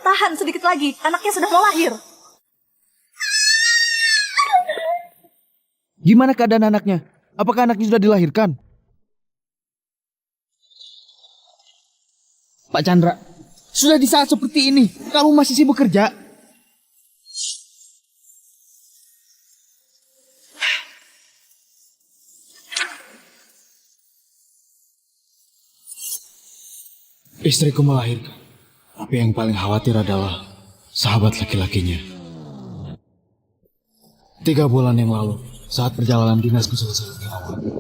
tahan sedikit lagi. Anaknya sudah mau lahir. Gimana keadaan anaknya? Apakah anaknya sudah dilahirkan? Pak Chandra, sudah di saat seperti ini, kamu masih sibuk kerja? Istriku melahirkan. Tapi yang paling khawatir adalah sahabat laki-lakinya. 3 bulan yang lalu, saat perjalanan dinasku selesai,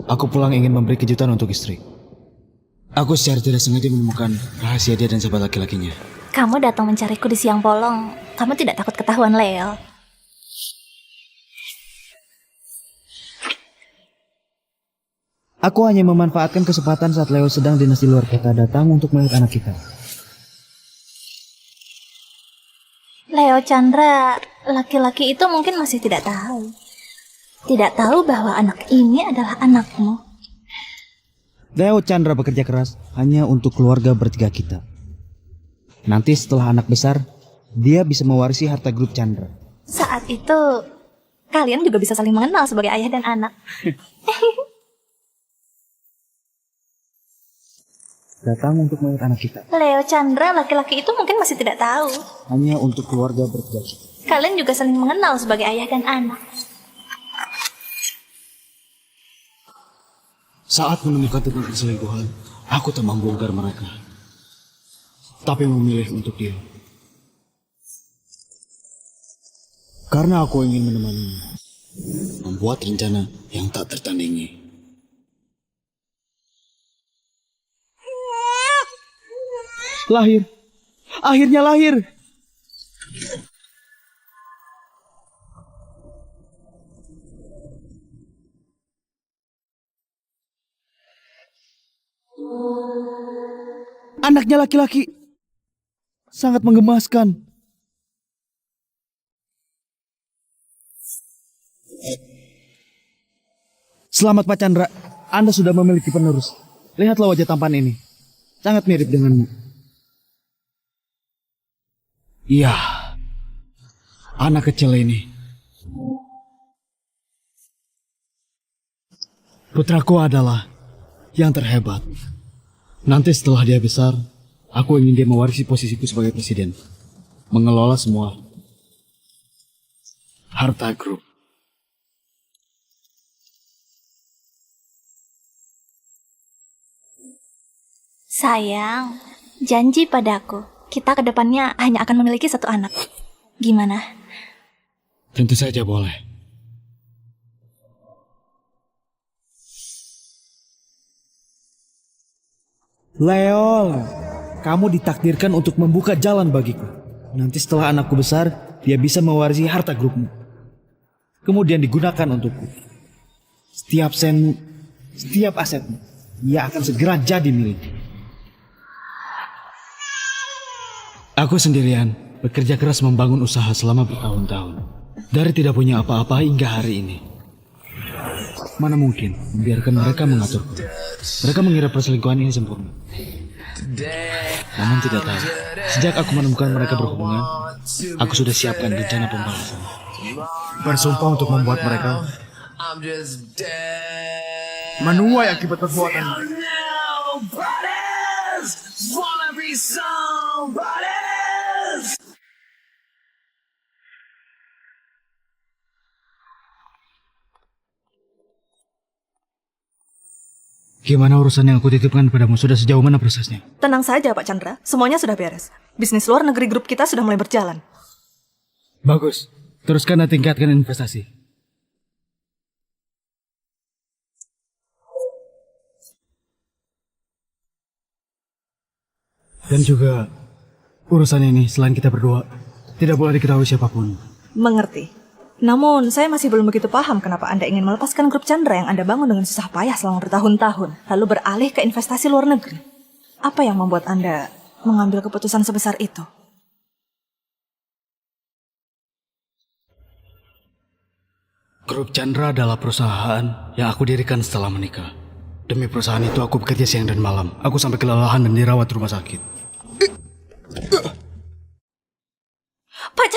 aku pulang ingin memberi kejutan untuk istri. Aku secara tidak sengaja menemukan rahasia dia dan sahabat laki-lakinya. Kamu datang mencariku di siang bolong. Kamu tidak takut ketahuan Leo? Aku hanya memanfaatkan kesempatan saat Leo sedang dinas di luar kota datang untuk melihat anak kita. Leo Chandra, laki-laki itu mungkin masih tidak tahu. Tidak tahu bahwa anak ini adalah anakmu. Leo Chandra bekerja keras hanya untuk keluarga bertiga kita. Nanti setelah anak besar, dia bisa mewarisi harta grup Chandra. Saat itu, kalian juga bisa saling mengenal sebagai ayah dan anak. Datang untuk melihat anak kita. Leo Chandra, laki-laki itu mungkin masih tidak tahu. Hanya untuk keluarga bertiga kita. Kalian juga saling mengenal sebagai ayah dan anak. Saat menemukan tentang perselingkuhan, aku tak membongkar mereka. Tapi memilih untuk diam. Karena aku ingin menemaninya. Membuat rencana yang tak tertandingi. Lahir. Akhirnya lahir. Anaknya laki-laki. Sangat menggemaskan. Selamat Pak Chandra. Anda sudah memiliki penerus. Lihatlah wajah tampan ini. Sangat mirip denganmu. Iya, anak kecil ini. Putraku adalah yang terhebat. Nanti setelah dia besar, aku ingin dia mewarisi posisiku sebagai presiden. Mengelola semua harta grup. Sayang, janji padaku. Kita ke depannya hanya akan memiliki 1 anak. Gimana? Tentu saja boleh. Leo, kamu ditakdirkan untuk membuka jalan bagiku. Nanti setelah anakku besar, dia bisa mewarisi harta grupmu. Kemudian digunakan untukku. Setiap senmu, setiap asetmu, ia akan segera jadi milikku. Aku sendirian bekerja keras membangun usaha selama bertahun-tahun. Dari tidak punya apa-apa hingga hari ini. Mana mungkin membiarkan mereka mengaturku. Mereka mengira perselingkuhan ini sempurna. Namun tidak tahu, sejak aku menemukan mereka berhubungan, aku sudah siapkan rencana pembalasan. Bersumpah untuk membuat mereka menuai akibat perbuatan mereka. Gimana urusan yang aku titipkan padamu? Sudah sejauh mana prosesnya? Tenang saja Pak Chandra, semuanya sudah beres. Bisnis luar negeri grup kita sudah mulai berjalan. Bagus, teruskan dan tingkatkan investasi. Dan juga urusan ini selain kita berdua tidak boleh diketahui siapapun. Mengerti. Namun, saya masih belum begitu paham kenapa Anda ingin melepaskan grup Chandra yang Anda bangun dengan susah payah selama bertahun-tahun, lalu beralih ke investasi luar negeri. Apa yang membuat Anda mengambil keputusan sebesar itu? Grup Chandra adalah perusahaan yang aku dirikan setelah menikah. Demi perusahaan itu aku bekerja siang dan malam. Aku sampai kelelahan dan dirawat di rumah sakit.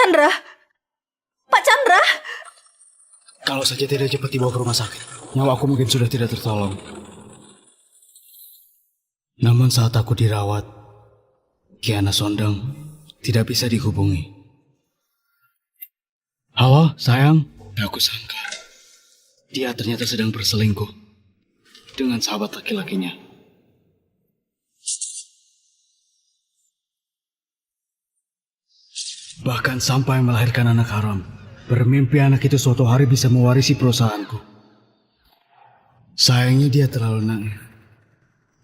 Chandra! Pak Chandra! Kalau saja tidak cepat dibawa ke rumah sakit, nyawa aku mungkin sudah tidak tertolong. Namun saat aku dirawat, Kiana Sondang tidak bisa dihubungi. Halo, sayang. Aku sangka dia ternyata sedang berselingkuh dengan sahabat laki-lakinya. Bahkan sampai melahirkan anak haram. Bermimpi anak itu suatu hari bisa mewarisi perusahaanku. Sayangnya dia terlalu naif.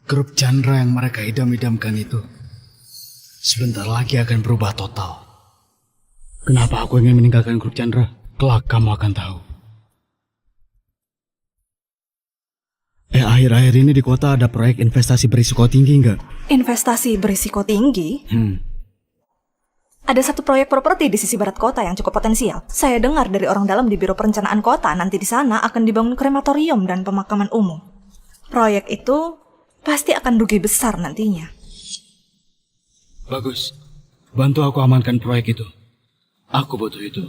Grup Chandra yang mereka idam-idamkan itu sebentar lagi akan berubah total. Kenapa aku ingin meninggalkan grup Chandra? Kelak kamu akan tahu. Akhir-akhir ini di kota ada proyek investasi berisiko tinggi nggak? Investasi berisiko tinggi? Ada satu proyek properti di sisi barat kota yang cukup potensial. Saya dengar dari orang dalam di Biro Perencanaan Kota, nanti di sana akan dibangun krematorium dan pemakaman umum. Proyek itu pasti akan rugi besar nantinya. Bagus. Bantu aku amankan proyek itu. Aku butuh itu.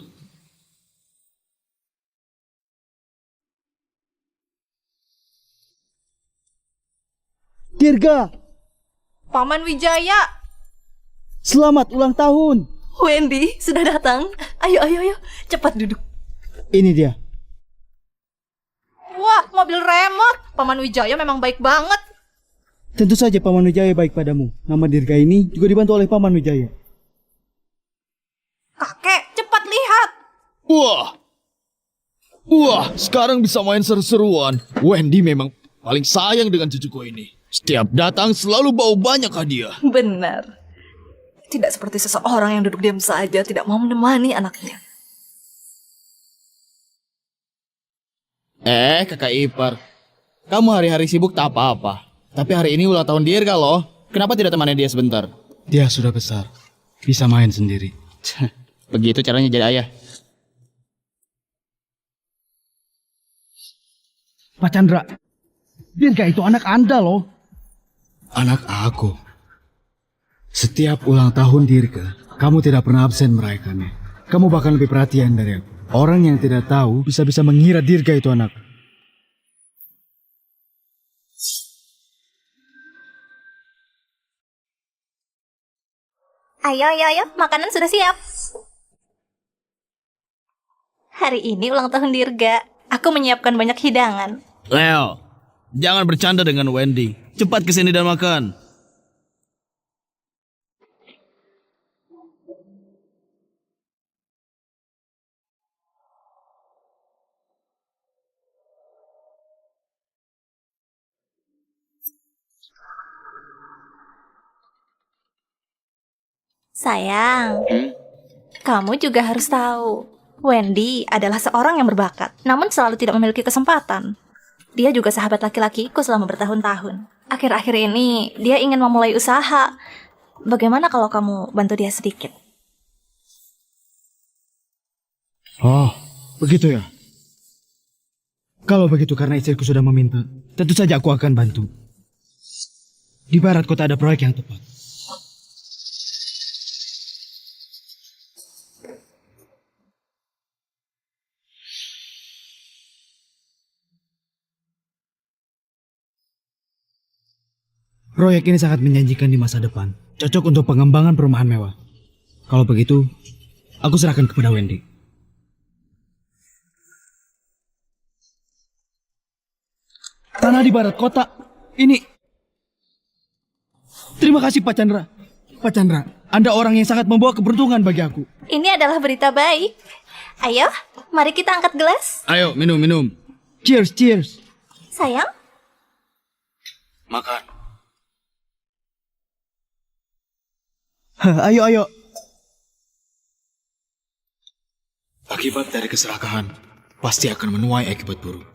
Dirga, Paman Wijaya! selamat ulang tahun. Wendy, sudah datang. Ayo, cepat duduk. Ini dia. Wah, mobil remote. Paman Wijaya memang baik banget. Tentu saja Paman Wijaya baik padamu. Nama Dirga ini juga dibantu oleh Paman Wijaya. Kakek, cepat lihat. Wah, sekarang bisa main seru-seruan. Wendy memang paling sayang dengan cucuku ini. Setiap datang selalu bawa banyak hadiah. Benar. Tidak seperti seseorang yang duduk diam saja, tidak mau menemani anaknya. Kakak ipar. Kamu hari-hari sibuk tak apa-apa. Tapi hari ini ulang tahun Dirga loh. Kenapa tidak temani dia sebentar? Dia sudah besar. Bisa main sendiri. Begitu caranya jadi ayah. Pak Chandra, Dirga itu anak Anda loh. Anak aku. Setiap ulang tahun Dirga, kamu tidak pernah absen merayakannya. Kamu bahkan lebih perhatian dari aku. Orang yang tidak tahu bisa-bisa mengira Dirga itu anak. Ayo, makanan sudah siap. Hari ini ulang tahun Dirga. Aku menyiapkan banyak hidangan. Leo, jangan bercanda dengan Wendy. Cepat kesini dan makan. Sayang, kamu juga harus tahu, Wendy adalah seorang yang berbakat, namun selalu tidak memiliki kesempatan. Dia juga sahabat laki-lakiku selama bertahun-tahun. Akhir-akhir ini, dia ingin memulai usaha. Bagaimana kalau kamu bantu dia sedikit? Oh, begitu ya? Kalau begitu karena istriku sudah meminta, tentu saja aku akan bantu. Di barat kota ada proyek yang tepat. Proyek ini sangat menjanjikan di masa depan. Cocok untuk pengembangan perumahan mewah. Kalau begitu, aku serahkan kepada Wendy. Tanah di barat kota. Ini. Terima kasih Pak Chandra. Pak Chandra, Anda orang yang sangat membawa keberuntungan bagi aku. Ini adalah berita baik. Ayo, mari kita angkat gelas. Ayo, minum. Cheers, cheers. Sayang, Makan. Ayo. Akibat dari keserakahan pasti akan menuai akibat buruk.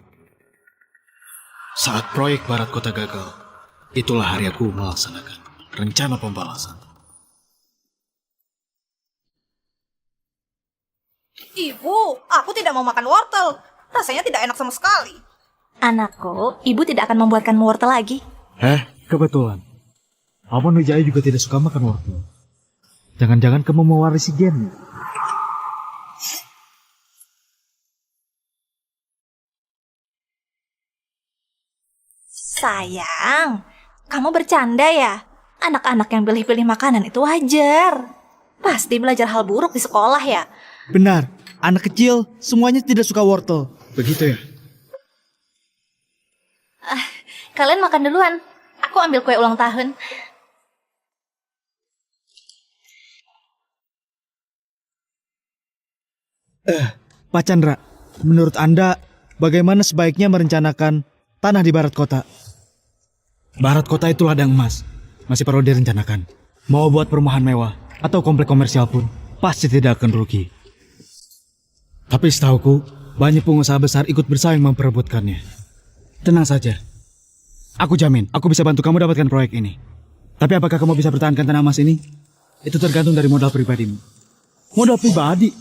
Saat proyek barat kota gagal, itulah hari aku melaksanakan rencana pembalasan. Ibu, aku tidak mau makan wortel. Rasanya tidak enak sama sekali. anakku, ibu tidak akan membuatkanmu wortel lagi. Kebetulan. Paman Wijaya juga tidak suka makan wortel. Jangan-jangan kamu mewarisi gen. Sayang, kamu bercanda ya? Anak-anak yang pilih-pilih makanan itu wajar. Pasti belajar hal buruk di sekolah ya? Benar, anak kecil semuanya tidak suka wortel. Begitu ya? Kalian makan duluan. Aku ambil kue ulang tahun. Pak Chandra, menurut Anda bagaimana sebaiknya merencanakan tanah di barat kota? Barat kota itu ladang emas. Masih perlu direncanakan. Mau buat perumahan mewah atau komplek komersial pun pasti tidak akan rugi. Tapi setahuku, banyak pengusaha besar ikut bersaing memperebutkannya. Tenang saja. Aku jamin, aku bisa bantu kamu dapatkan proyek ini. Tapi apakah kamu bisa pertahankan tanah emas ini? Itu tergantung dari modal pribadimu. Modal pribadi?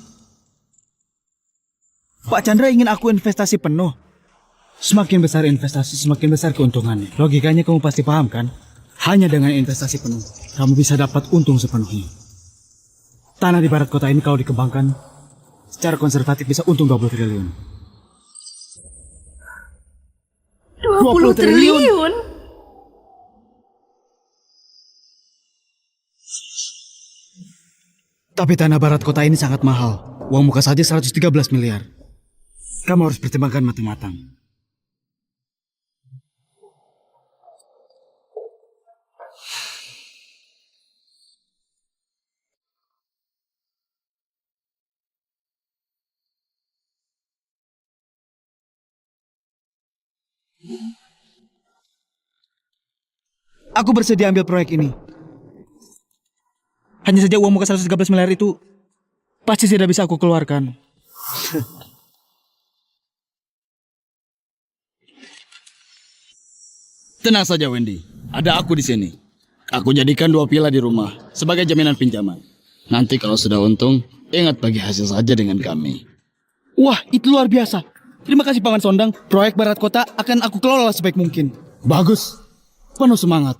Pak Chandra ingin aku investasi penuh. Semakin besar investasi, semakin besar keuntungannya. Logikanya kamu pasti paham kan? Hanya dengan investasi penuh, kamu bisa dapat untung sepenuhnya. Tanah di barat kota ini kalau dikembangkan, secara konservatif bisa untung 20 triliun. 20 triliun? Tapi tanah barat kota ini sangat mahal. Uang muka saja 113 miliar. Kamu harus pertimbangkan matang-matang. Aku bersedia ambil proyek ini. Hanya saja uang muka 113 miliar itu pasti tidak bisa aku keluarkan. Tenang saja Wendy, ada aku di sini. Aku jadikan 2 piala di rumah sebagai jaminan pinjaman. Nanti kalau sudah untung, ingat bagi hasil saja dengan kami. Wah, itu luar biasa. Terima kasih Paman Sondang. Proyek barat kota akan aku kelola sebaik mungkin. Bagus. Penuh semangat.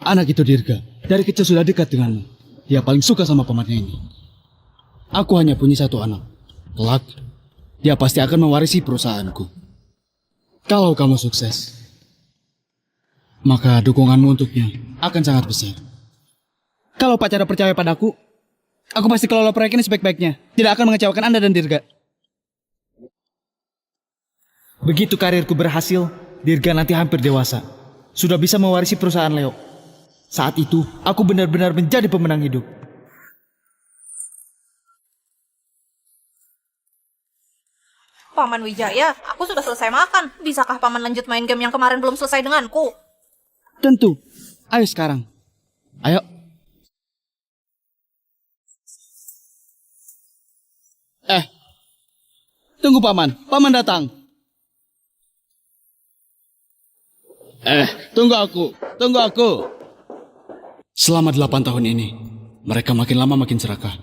Anak itu Dirga, dari kecil sudah dekat denganmu. Dia paling suka sama pamannya ini. Aku hanya punya satu anak. Kelak, dia pasti akan mewarisi perusahaanku. Kalau kamu sukses, maka dukunganmu untuknya akan sangat besar. Kalau Pak Chandra percaya padaku, aku pasti kelola proyek ini sebaik-baiknya. Tidak akan mengecewakan Anda dan Dirga. Begitu karirku berhasil, Dirga nanti hampir dewasa. Sudah bisa mewarisi perusahaan Leo. Saat itu, aku benar-benar menjadi pemenang hidup. Paman Wijaya, aku sudah selesai makan. Bisakah Paman lanjut main game yang kemarin belum selesai denganku? Tentu. Ayo sekarang. Ayo. Tunggu Paman. Paman datang. Tunggu aku. Selama 8 tahun ini, mereka makin lama makin serakah.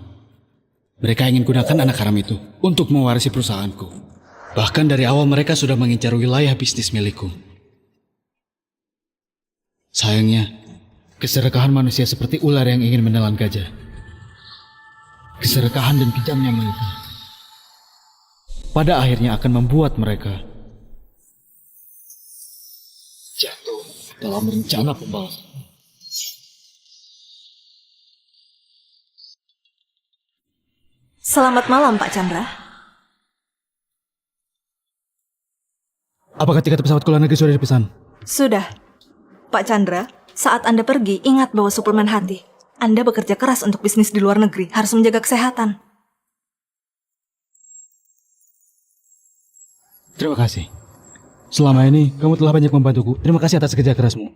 Mereka ingin gunakan anak haram itu untuk mewarisi perusahaanku. Bahkan dari awal mereka sudah mengincar wilayah bisnis milikku. Sayangnya, keserakahan manusia seperti ular yang ingin menelan gajah. Keserakahan dan kejamnya mereka pada akhirnya akan membuat mereka jatuh dalam rencana pembalasan. Selamat malam, Pak Chandra. Apakah tiket pesawat ke luar negeri sudah dipesan? Sudah. Pak Chandra, saat Anda pergi, ingat bawa suplemen hati. Anda bekerja keras untuk bisnis di luar negeri, harus menjaga kesehatan. Terima kasih. Selama ini, kamu telah banyak membantuku. Terima kasih atas kerja kerasmu.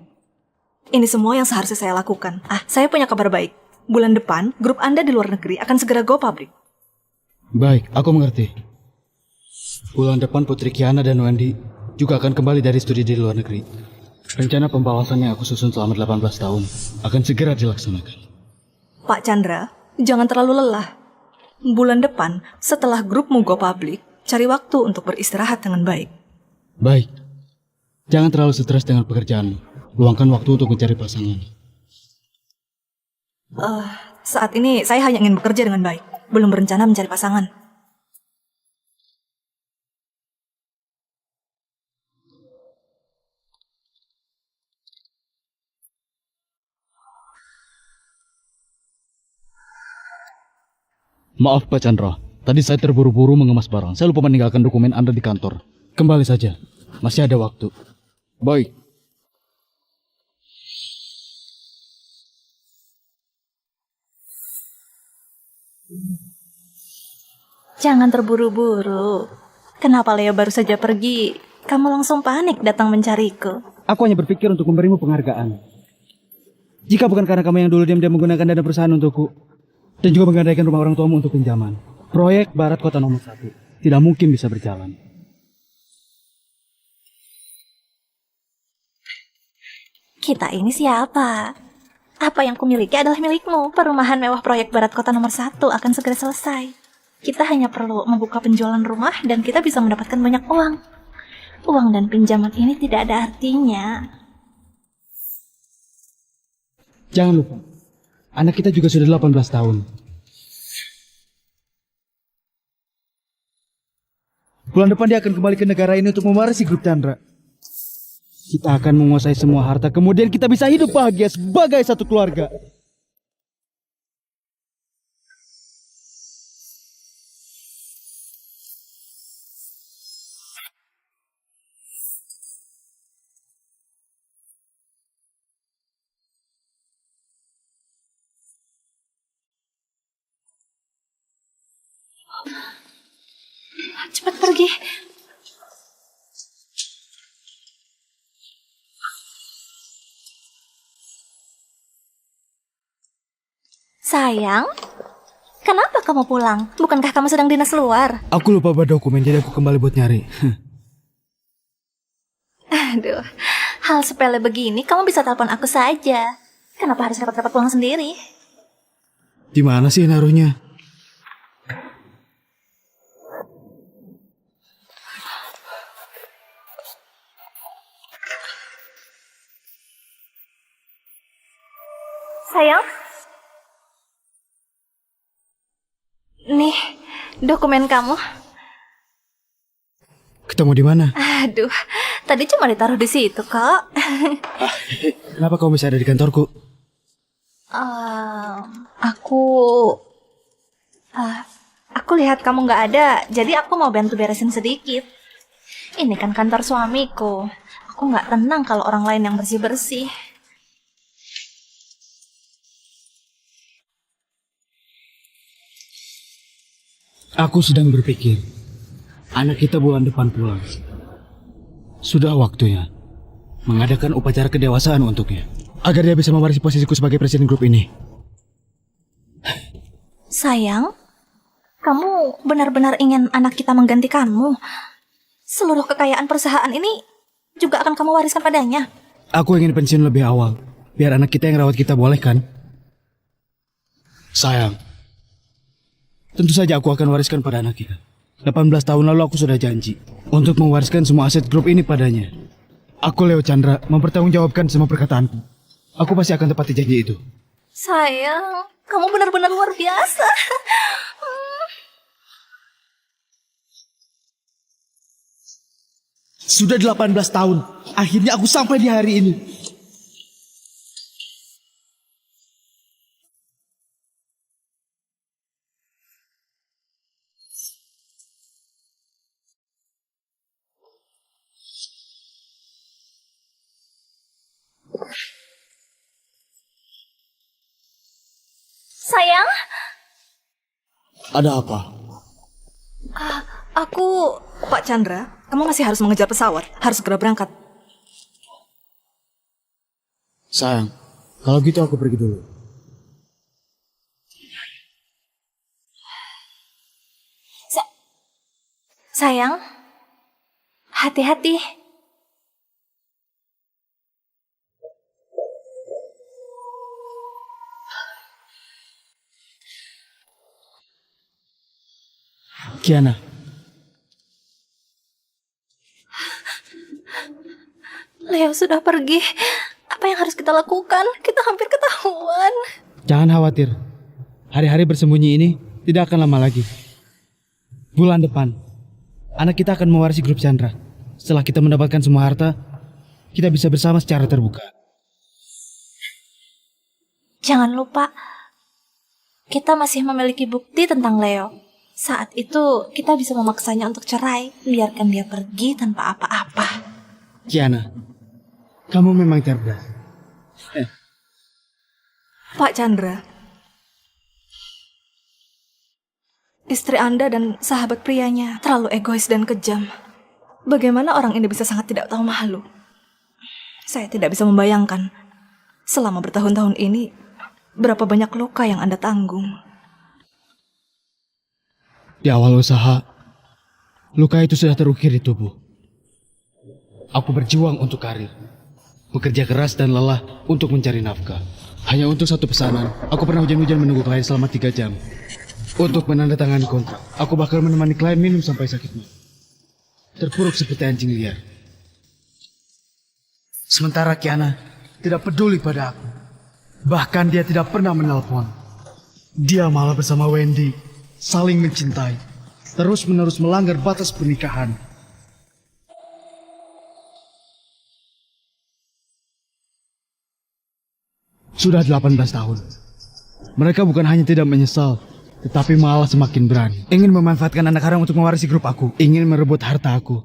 Ini semua yang seharusnya saya lakukan. Saya punya kabar baik. Bulan depan, grup Anda di luar negeri akan segera go public. Baik, aku mengerti. Bulan depan Putri Kiana dan Wendy juga akan kembali dari studi di luar negeri. Rencana pembawasan yang aku susun selama 18 tahun akan segera dilaksanakan. Pak Chandra, jangan terlalu lelah. Bulan depan, setelah grupmu go public, cari waktu untuk beristirahat dengan baik. Baik. Jangan terlalu stres dengan pekerjaanmu. Luangkan waktu untuk mencari pasangan. Saat ini saya hanya ingin bekerja dengan baik. Belum berencana mencari pasangan. Maaf Pak Chandra, tadi saya terburu-buru mengemas barang. Saya lupa meninggalkan dokumen Anda di kantor. Kembali saja, masih ada waktu. Baik. Jangan terburu-buru. Kenapa Leo baru saja pergi? Kamu langsung panik datang mencariku. Aku hanya berpikir untuk memberimu penghargaan. Jika bukan karena kamu yang dulu diam-diam menggunakan dana perusahaan untukku, dan juga menggadaikan rumah orang tuamu untuk pinjaman, proyek Barat Kota nomor 1 tidak mungkin bisa berjalan. Kita ini siapa? Apa yang kumiliki adalah milikmu. Perumahan mewah proyek Barat Kota nomor 1 akan segera selesai. Kita hanya perlu membuka penjualan rumah dan kita bisa mendapatkan banyak uang. Uang dan pinjaman ini tidak ada artinya. Jangan lupa, anak kita juga sudah 18 tahun. Bulan depan dia akan kembali ke negara ini untuk mewarisi grup Chandra. Kita akan menguasai semua harta, kemudian kita bisa hidup bahagia sebagai satu keluarga. Cepat pergi. Sayang, kenapa kamu pulang? Bukankah kamu sedang dinas luar? Aku lupa bawa dokumen, jadi aku kembali buat nyari. Aduh, hal sepele begini kamu bisa telepon aku saja. Kenapa harus repot-repot pulang sendiri? Di mana sih naruhnya? Sayang? Nih, dokumen kamu. Ketemu di mana? Aduh, tadi cuma ditaruh di situ kok. Kenapa kamu bisa ada di kantorku? Aku... aku lihat kamu nggak ada, jadi aku mau bantu beresin sedikit. Ini kan kantor suamiku. Aku nggak tenang kalau orang lain yang bersih-bersih. Aku sedang berpikir, anak kita bulan depan pulang. Sudah waktunya mengadakan upacara kedewasaan untuknya, agar dia bisa mewarisi posisiku sebagai presiden grup ini. Sayang, kamu benar-benar ingin anak kita menggantikanmu? Seluruh kekayaan perusahaan ini juga akan kamu wariskan padanya? Aku ingin pensiun lebih awal, biar anak kita yang rawat kita, boleh kan? Sayang, tentu saja aku akan wariskan pada anak kita. 18 tahun lalu aku sudah janji untuk mewariskan semua aset grup ini padanya. Aku, Leo Chandra, mempertanggungjawabkan semua perkataanku. Aku pasti akan tepati janji itu. Sayang, kamu benar-benar luar biasa. Sudah 18 tahun, akhirnya aku sampai di hari ini. Sayang, Ada apa? aku... Pak Chandra, kamu masih harus mengejar pesawat. Harus segera berangkat. Sayang, kalau gitu aku pergi dulu. Sayang, hati-hati. Kiana, Leo sudah pergi. Apa yang harus kita lakukan? Kita hampir ketahuan. jangan khawatir. Hari-hari bersembunyi ini tidak akan lama lagi. Bulan depan, anak kita akan mewarisi grup Chandra. Setelah kita mendapatkan semua harta, kita bisa bersama secara terbuka. Jangan lupa, kita masih memiliki bukti tentang Leo. Saat itu kita bisa memaksanya untuk cerai, biarkan dia pergi tanpa apa-apa. Kiana, kamu memang cerdas. Pak Chandra, istri Anda dan sahabat prianya terlalu egois dan kejam. Bagaimana orang ini bisa sangat tidak tahu malu? Saya tidak bisa membayangkan selama bertahun-tahun ini berapa banyak luka yang Anda tanggung. Di awal usaha, luka itu sudah terukir di tubuh. Aku berjuang untuk karir, bekerja keras dan lelah untuk mencari nafkah. Hanya untuk satu pesanan, aku pernah hujan-hujan menunggu klien selama 3 jam. Untuk menandatangani kontrak, aku bakal menemani klien minum sampai sakit mah. Terpuruk seperti anjing liar. Sementara Kiana tidak peduli pada aku. Bahkan dia tidak pernah menelpon. Dia malah bersama Wendy, saling mencintai, terus-menerus melanggar batas pernikahan. Sudah 18 tahun. Mereka bukan hanya tidak menyesal, tetapi malah semakin berani. Ingin memanfaatkan anak haram untuk mewarisi grup aku. Ingin merebut harta aku.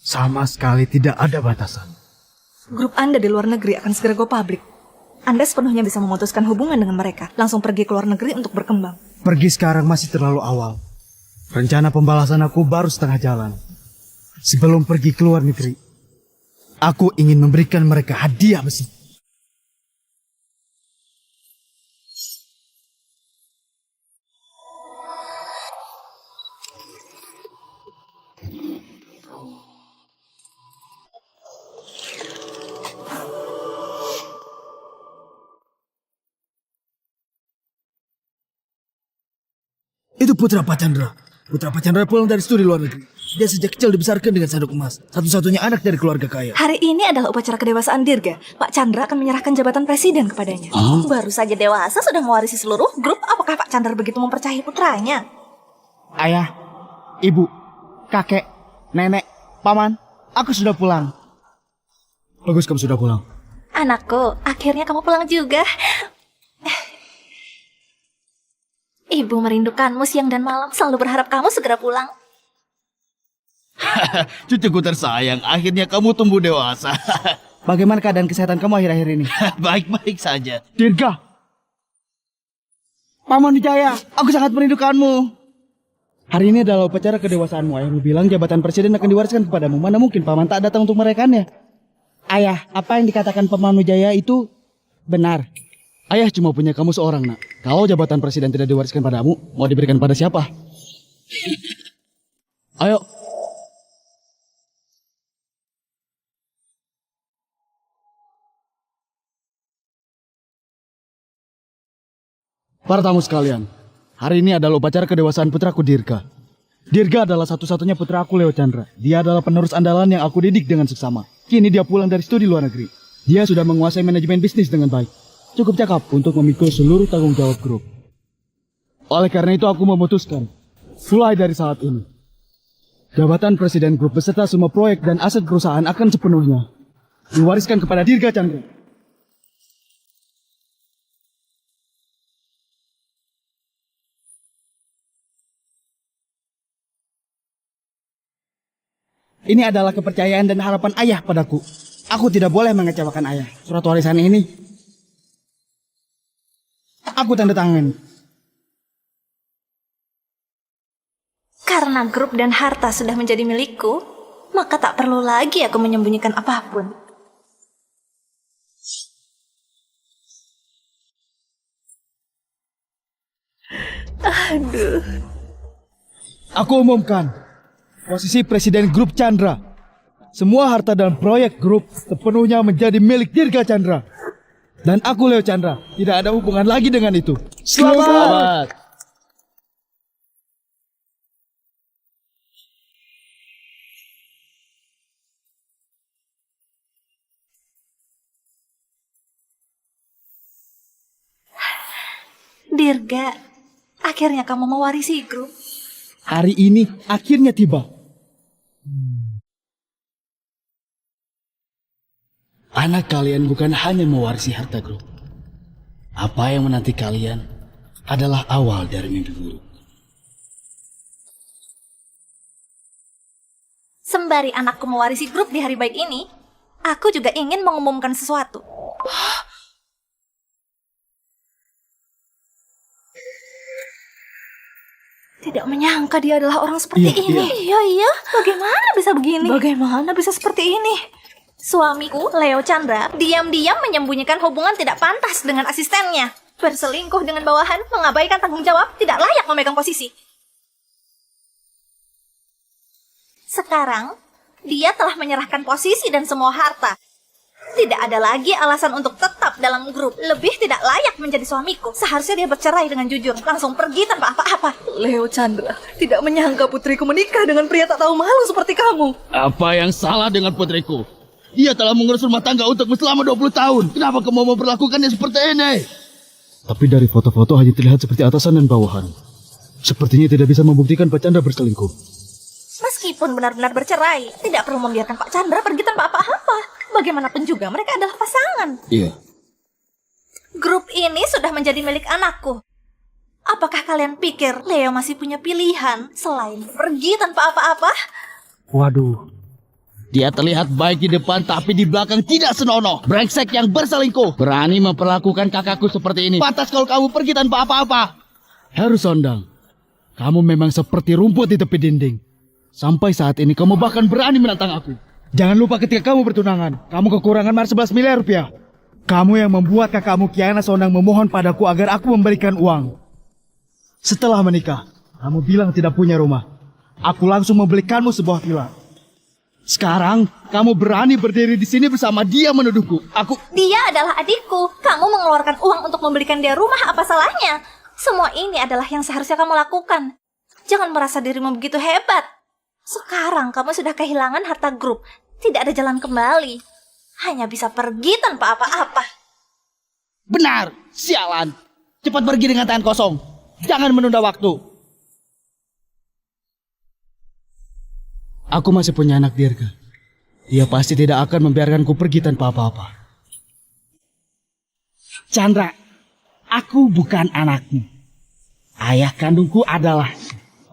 Sama sekali tidak ada batasan. Grup Anda di luar negeri akan segera go public. Anda sepenuhnya bisa memutuskan hubungan dengan mereka, langsung pergi ke luar negeri untuk berkembang. Pergi sekarang masih terlalu awal. Rencana pembalasan aku baru setengah jalan. Sebelum pergi ke luar negeri, aku ingin memberikan mereka hadiah besi. Itu putra Pak Chandra. Putra Pak Chandra pulang dari studi luar negeri. Dia sejak kecil dibesarkan dengan sanduk emas. Satu-satunya anak dari keluarga kaya. Hari ini adalah upacara kedewasaan Dirga. Pak Chandra akan menyerahkan jabatan presiden kepadanya. Baru saja dewasa sudah mewarisi seluruh grup. Apakah Pak Chandra begitu mempercayai putranya? Ayah, ibu, kakek, nenek, paman, aku sudah pulang. Bagus kamu sudah pulang. Anakku, akhirnya kamu pulang juga. Ibu merindukanmu siang dan malam. Selalu berharap kamu segera pulang. Cucuku tersayang, akhirnya kamu tumbuh dewasa. Bagaimana keadaan kesehatan kamu akhir-akhir ini? Baik-baik saja. Dirga, Paman Wijaya, aku sangat merindukanmu. Hari ini adalah upacara kedewasaanmu. Ayahmu bilang jabatan presiden akan diwariskan kepadamu. Mana mungkin paman tak datang untuk merayakannya? Ayah, apa yang dikatakan Paman Wijaya itu benar. Ayah cuma punya kamu seorang, nak. Kalau jabatan presiden tidak diwariskan padamu, mau diberikan pada siapa? Ayo. Para tamu sekalian, hari ini adalah upacara kedewasaan putraku Dirga. Dirga adalah satu-satunya putra aku, Leo Chandra. Dia adalah penerus andalan yang aku didik dengan seksama. Kini dia pulang dari studi luar negeri. Dia sudah menguasai manajemen bisnis dengan baik. Cukup cakap untuk memikul seluruh tanggung jawab grup. Oleh karena itu aku memutuskan, mulai dari saat ini, jabatan presiden grup beserta semua proyek dan aset perusahaan akan sepenuhnya diwariskan kepada Dirga Chandra. Ini adalah kepercayaan dan harapan ayah padaku. Aku tidak boleh mengecewakan ayah. Surat warisan ini aku tanda tangan. Karena grup dan harta sudah menjadi milikku, maka tak perlu lagi aku menyembunyikan apapun. Aduh. Aku umumkan posisi presiden grup Chandra. Semua harta dan proyek grup sepenuhnya menjadi milik Dirga Chandra. Dan aku Leo Chandra tidak ada hubungan lagi dengan itu. Selamat! Dirga, akhirnya kamu mewarisi grup. Hari ini akhirnya tiba. Anak kalian bukan hanya mewarisi harta grup. Apa yang menanti kalian adalah awal dari mimpi buruk. Sembari anakku mewarisi grup di hari baik ini, aku juga ingin mengumumkan sesuatu. Tidak menyangka dia adalah orang seperti ini. Iya. Bagaimana bisa begini? Bagaimana bisa seperti ini? Suamiku, Leo Chandra, diam-diam menyembunyikan hubungan tidak pantas dengan asistennya. Berselingkuh dengan bawahan, mengabaikan tanggung jawab, tidak layak memegang posisi. Sekarang, dia telah menyerahkan posisi dan semua harta. Tidak ada lagi alasan untuk tetap dalam grup. Lebih tidak layak menjadi suamiku. Seharusnya dia bercerai dengan jujur, langsung pergi tanpa apa-apa. Leo Chandra tidak menyangka putriku menikah dengan pria tak tahu malu seperti kamu. Apa yang salah dengan putriku? Dia telah mengurus rumah tangga untukmu selama 20 tahun. Kenapa kamu mau memperlakukannya seperti ini? Tapi dari foto-foto hanya terlihat seperti atasan dan bawahan. Sepertinya tidak bisa membuktikan Pak Chandra berselingkuh. Meskipun benar-benar bercerai, tidak perlu membiarkan Pak Chandra pergi tanpa apa-apa. Bagaimanapun juga mereka adalah pasangan. Iya. Grup ini sudah menjadi milik anakku. Apakah kalian pikir Leo masih punya pilihan selain pergi tanpa apa-apa? Waduh. Dia terlihat baik di depan tapi di belakang tidak senonoh. Brengsek yang berselingkuh. Berani memperlakukan kakakku seperti ini. Pantas kalau kamu pergi tanpa apa-apa. Heru Sondang, kamu memang seperti rumput di tepi dinding. Sampai saat ini kamu bahkan berani menantang aku. Jangan lupa ketika kamu bertunangan, kamu kekurangan mahar 11 miliar rupiah. Kamu yang membuat kakakmu Kiana Sondang memohon padaku agar aku memberikan uang. Setelah menikah, kamu bilang tidak punya rumah. Aku langsung membelikanmu sebuah villa. Sekarang, kamu berani berdiri di sini bersama dia menuduhku. Dia adalah adikku. Kamu mengeluarkan uang untuk membelikan dia rumah, apa salahnya? Semua ini adalah yang seharusnya kamu lakukan. Jangan merasa dirimu begitu hebat. Sekarang kamu sudah kehilangan harta grup. Tidak ada jalan kembali. Hanya bisa pergi tanpa apa-apa. Benar, sialan. Cepat pergi dengan tangan kosong. Jangan menunda waktu. Aku masih punya anak Dirga. Dia pasti tidak akan membiarkanku pergi tanpa apa-apa. Chandra, aku bukan anakmu. Ayah kandungku adalah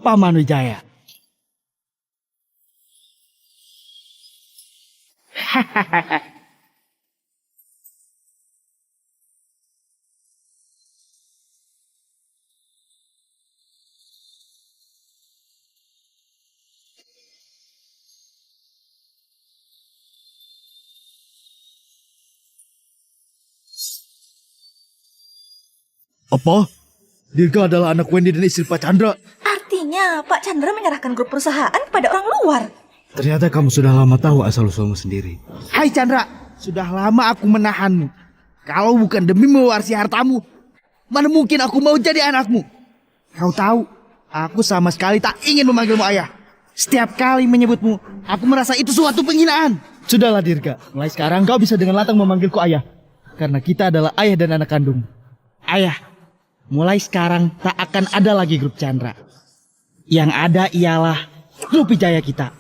Paman Wijaya. Apa? Dirga adalah anak Wendy dan istri Pak Chandra. Artinya Pak Chandra menyerahkan grup perusahaan kepada orang luar. Ternyata kamu sudah lama tahu asal-usulmu sendiri. Hai Chandra, sudah lama aku menahanmu. Kalau bukan demi mewarisi hartamu, mana mungkin aku mau jadi anakmu? Kau tahu, aku sama sekali tak ingin memanggilmu ayah. Setiap kali menyebutmu, aku merasa itu suatu penghinaan. Sudahlah Dirga, mulai sekarang kau bisa dengan lantang memanggilku ayah. Karena kita adalah ayah dan anak kandung. Ayah, mulai sekarang tak akan ada lagi grup Chandra. Yang ada ialah grup Wijaya kita.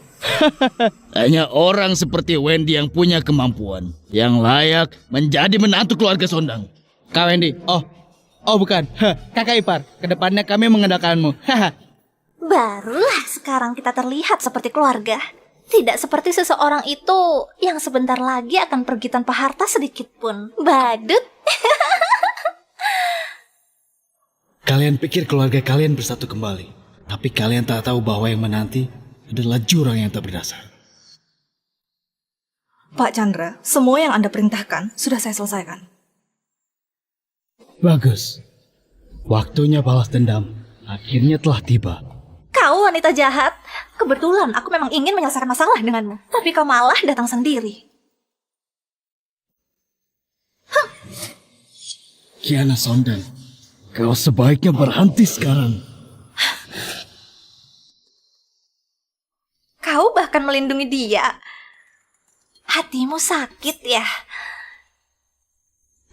Hanya orang seperti Wendy yang punya kemampuan, yang layak menjadi menantu keluarga Sondang. Kak Wendy, oh bukan, kakak ipar, kedepannya kami mengandalkanmu. Barulah sekarang kita terlihat seperti keluarga. Tidak seperti seseorang itu yang sebentar lagi akan pergi tanpa harta sedikit pun. Badut. Kalian pikir keluarga kalian bersatu kembali. Tapi kalian tak tahu bahwa yang menanti adalah jurang yang tak berdasar. Pak Chandra, semua yang Anda perintahkan sudah saya selesaikan. Bagus. Waktunya balas dendam akhirnya telah tiba. Kau wanita jahat. Kebetulan aku memang ingin menyelesaikan masalah denganmu. Tapi kau malah datang sendiri. Kiana Sondang, kau sebaiknya berhenti sekarang. Kau bahkan melindungi dia. Hatimu sakit ya.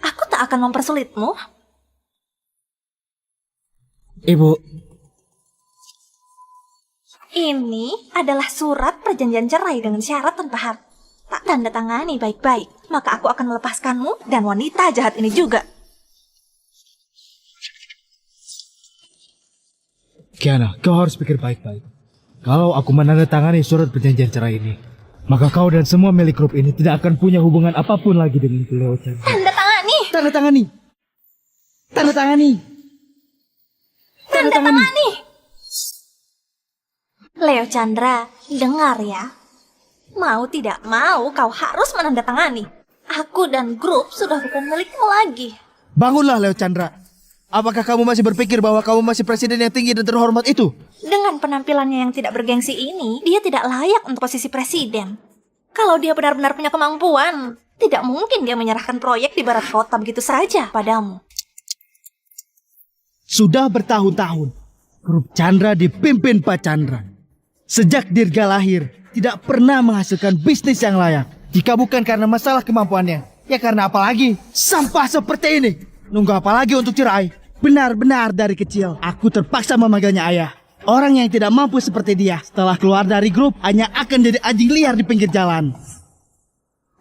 Aku tak akan mempersulitmu. Ibu, Ini adalah surat perjanjian cerai dengan syarat tanpa harta. Tak tanda tangani baik-baik, maka aku akan melepaskanmu dan wanita jahat ini juga. Kiana, kau harus pikir baik-baik. Kalau aku menandatangani surat perjanjian cerai ini, maka kau dan semua milik grup ini tidak akan punya hubungan apapun lagi dengan Leo Chandra. Tanda tangani. Tanda tangani. Tanda tangani. Tanda tangani. Leo Chandra, dengar ya. Mau tidak mau kau harus menandatangani. Aku dan grup sudah bukan milikmu lagi. Bangunlah Leo Chandra. Apakah kamu masih berpikir bahwa kamu masih presiden yang tinggi dan terhormat itu? Dengan penampilannya yang tidak bergengsi ini, dia tidak layak untuk posisi presiden. Kalau dia benar-benar punya kemampuan, tidak mungkin dia menyerahkan proyek di barat kota begitu saja padamu. Sudah bertahun-tahun, grup Chandra dipimpin Pak Chandra. Sejak Dirga lahir, tidak pernah menghasilkan bisnis yang layak. Jika bukan karena masalah kemampuannya, ya karena apa lagi? Sampah seperti ini. Nunggu apa lagi untuk cerai? Benar-benar dari kecil, aku terpaksa memanggilnya ayah. Orang yang tidak mampu seperti dia, setelah keluar dari grup, hanya akan jadi anjing liar di pinggir jalan.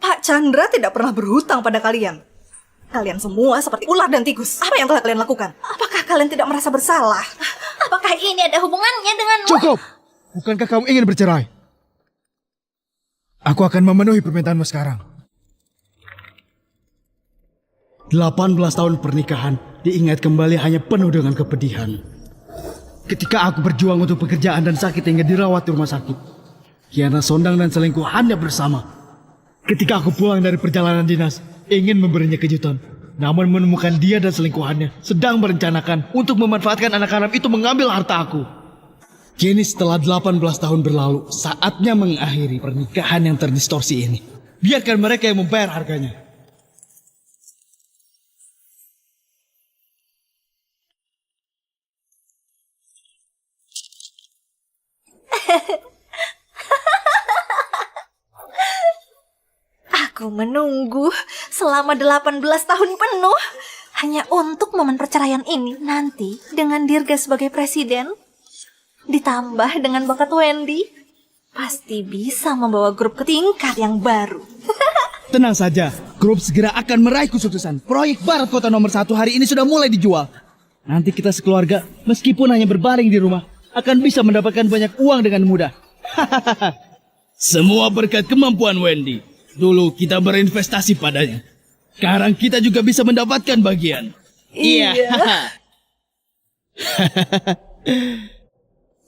Pak Chandra tidak pernah berhutang pada kalian. Kalian semua seperti ular dan tikus. Apa yang telah kalian lakukan? Apakah kalian tidak merasa bersalah? Apakah ini ada hubungannya dengan... Cukup! Bukankah kamu ingin bercerai? Aku akan memenuhi permintaanmu sekarang. 18 tahun pernikahan diingat kembali hanya penuh dengan kepedihan. Ketika aku berjuang untuk pekerjaan dan sakit hingga dirawat di rumah sakit, Kiana Sondang dan selingkuhannya bersama. Ketika aku pulang dari perjalanan dinas, ingin memberinya kejutan, namun menemukan dia dan selingkuhannya sedang merencanakan untuk memanfaatkan anak haram itu mengambil harta aku. Kini setelah 18 tahun berlalu, saatnya mengakhiri pernikahan yang terdistorsi ini. Biarkan mereka yang membayar harganya. Aku menunggu selama 18 tahun penuh hanya untuk momen perceraian ini. Nanti dengan Dirga sebagai presiden, ditambah dengan bakat Wendy, pasti bisa membawa grup ke tingkat yang baru. Tenang saja, grup segera akan meraih kesuksesan. Proyek Barat Kota nomor 1 hari ini sudah mulai dijual. Nanti kita sekeluarga, meskipun hanya berbaring di rumah, akan bisa mendapatkan banyak uang dengan mudah. Semua berkat kemampuan Wendy. Dulu kita berinvestasi padanya. Sekarang kita juga bisa mendapatkan bagian. Iya.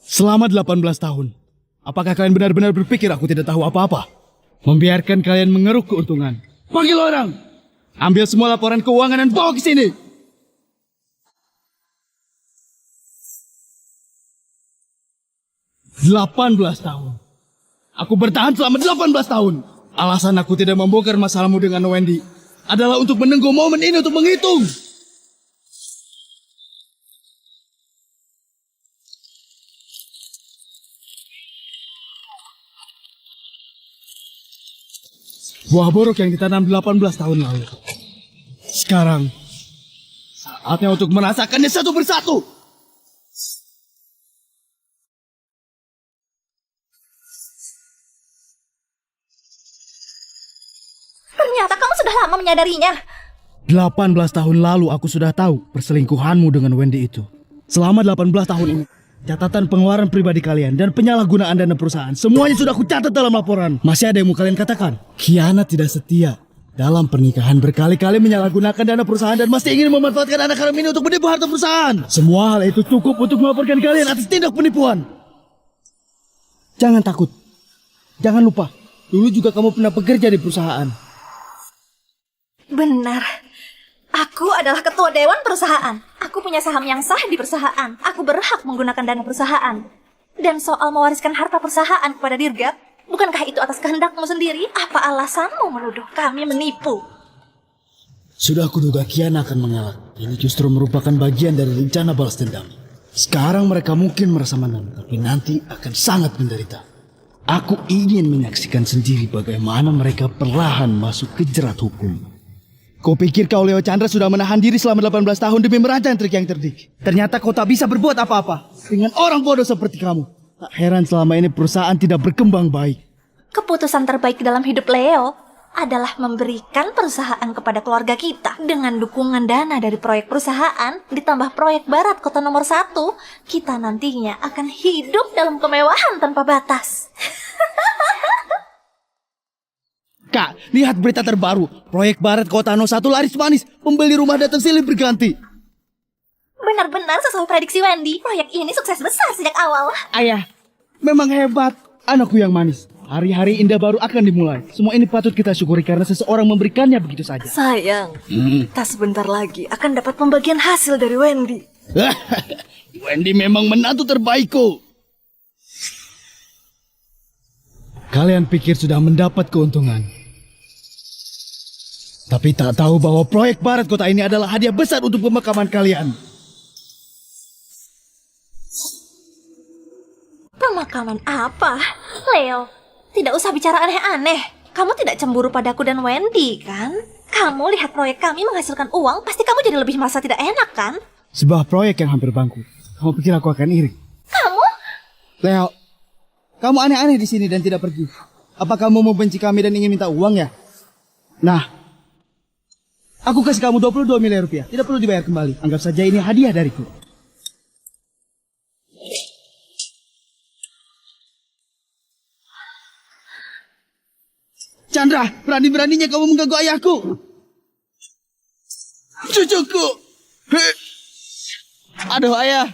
Selama 18 tahun, apakah kalian benar-benar berpikir aku tidak tahu apa-apa? Membiarkan kalian mengeruk keuntungan. Panggil orang! Ambil semua laporan keuangan dan bawa ke sini! "18 tahun. Aku bertahan selama 18 tahun. Alasan aku tidak membongkar masalahmu dengan Wendy adalah untuk menunggu momen ini untuk menghitung. Buah buruk yang ditanam 18 tahun lalu. Sekarang, saatnya untuk merasakannya satu persatu. Ternyata kamu sudah lama menyadarinya. 18 tahun lalu aku sudah tahu perselingkuhanmu dengan Wendy itu. Selama 18 tahun ini, catatan pengeluaran pribadi kalian dan penyalahgunaan dana perusahaan semuanya sudah aku catat dalam laporan. Masih ada yang mau kalian katakan? Khianat tidak setia. Dalam pernikahan berkali-kali menyalahgunakan dana perusahaan dan masih ingin memanfaatkan anak haram ini untuk menipu harta perusahaan. Semua hal itu cukup untuk melaporkan kalian atas tindak penipuan. Jangan takut. Jangan lupa, dulu juga kamu pernah bekerja di perusahaan. Benar. Aku adalah ketua dewan perusahaan. Aku punya saham yang sah di perusahaan. Aku berhak menggunakan dana perusahaan. Dan soal mewariskan harta perusahaan kepada Dirga, bukankah itu atas kehendakmu sendiri? Apa alasanmu menuduh kami menipu? Sudah kuduga Kiana akan mengalah. Ini justru merupakan bagian dari rencana balas dendam. Sekarang mereka mungkin merasa menang, tapi nanti akan sangat menderita. Aku ingin menyaksikan sendiri bagaimana mereka perlahan masuk ke jerat hukum. Kau pikir kau Leo Chandra sudah menahan diri selama 18 tahun demi merancang trik yang cerdik. Ternyata kau tak bisa berbuat apa-apa dengan orang bodoh seperti kamu. Tak heran selama ini perusahaan tidak berkembang baik. Keputusan terbaik dalam hidup Leo adalah memberikan perusahaan kepada keluarga kita. Dengan dukungan dana dari proyek perusahaan, ditambah proyek Barat Kota nomor 1, kita nantinya akan hidup dalam kemewahan tanpa batas. Kak, lihat berita terbaru. Proyek Barat Kota No 1 laris manis. Pembeli rumah datang silih berganti. Benar-benar sesuai prediksi Wendy, proyek ini sukses besar sejak awal. Ayah, memang hebat. Anakku yang manis. Hari-hari indah baru akan dimulai. Semua ini patut kita syukuri karena seseorang memberikannya begitu saja. Sayang, kita sebentar lagi akan dapat pembagian hasil dari Wendy. Wendy memang menantu terbaikku. Kalian pikir sudah mendapat keuntungan. Tapi tak tahu bahwa proyek Barat Kota ini adalah hadiah besar untuk pemakaman kalian. Pemakaman apa? Leo, tidak usah bicara aneh-aneh. Kamu tidak cemburu padaku dan Wendy, kan? Kamu lihat proyek kami menghasilkan uang, pasti kamu jadi lebih merasa tidak enak, kan? Sebuah proyek yang hampir bangkrut. Kamu pikir aku akan iri? Kamu? Leo, kamu aneh-aneh di sini dan tidak pergi. Apa kamu membenci kami dan ingin minta uang ya? Nah, aku kasih kamu 22 miliar rupiah. Tidak perlu dibayar kembali. Anggap saja ini hadiah dariku. Chandra, berani-beraninya kamu mengganggu ayahku. Cucuku. Heh. Aduh, ayah.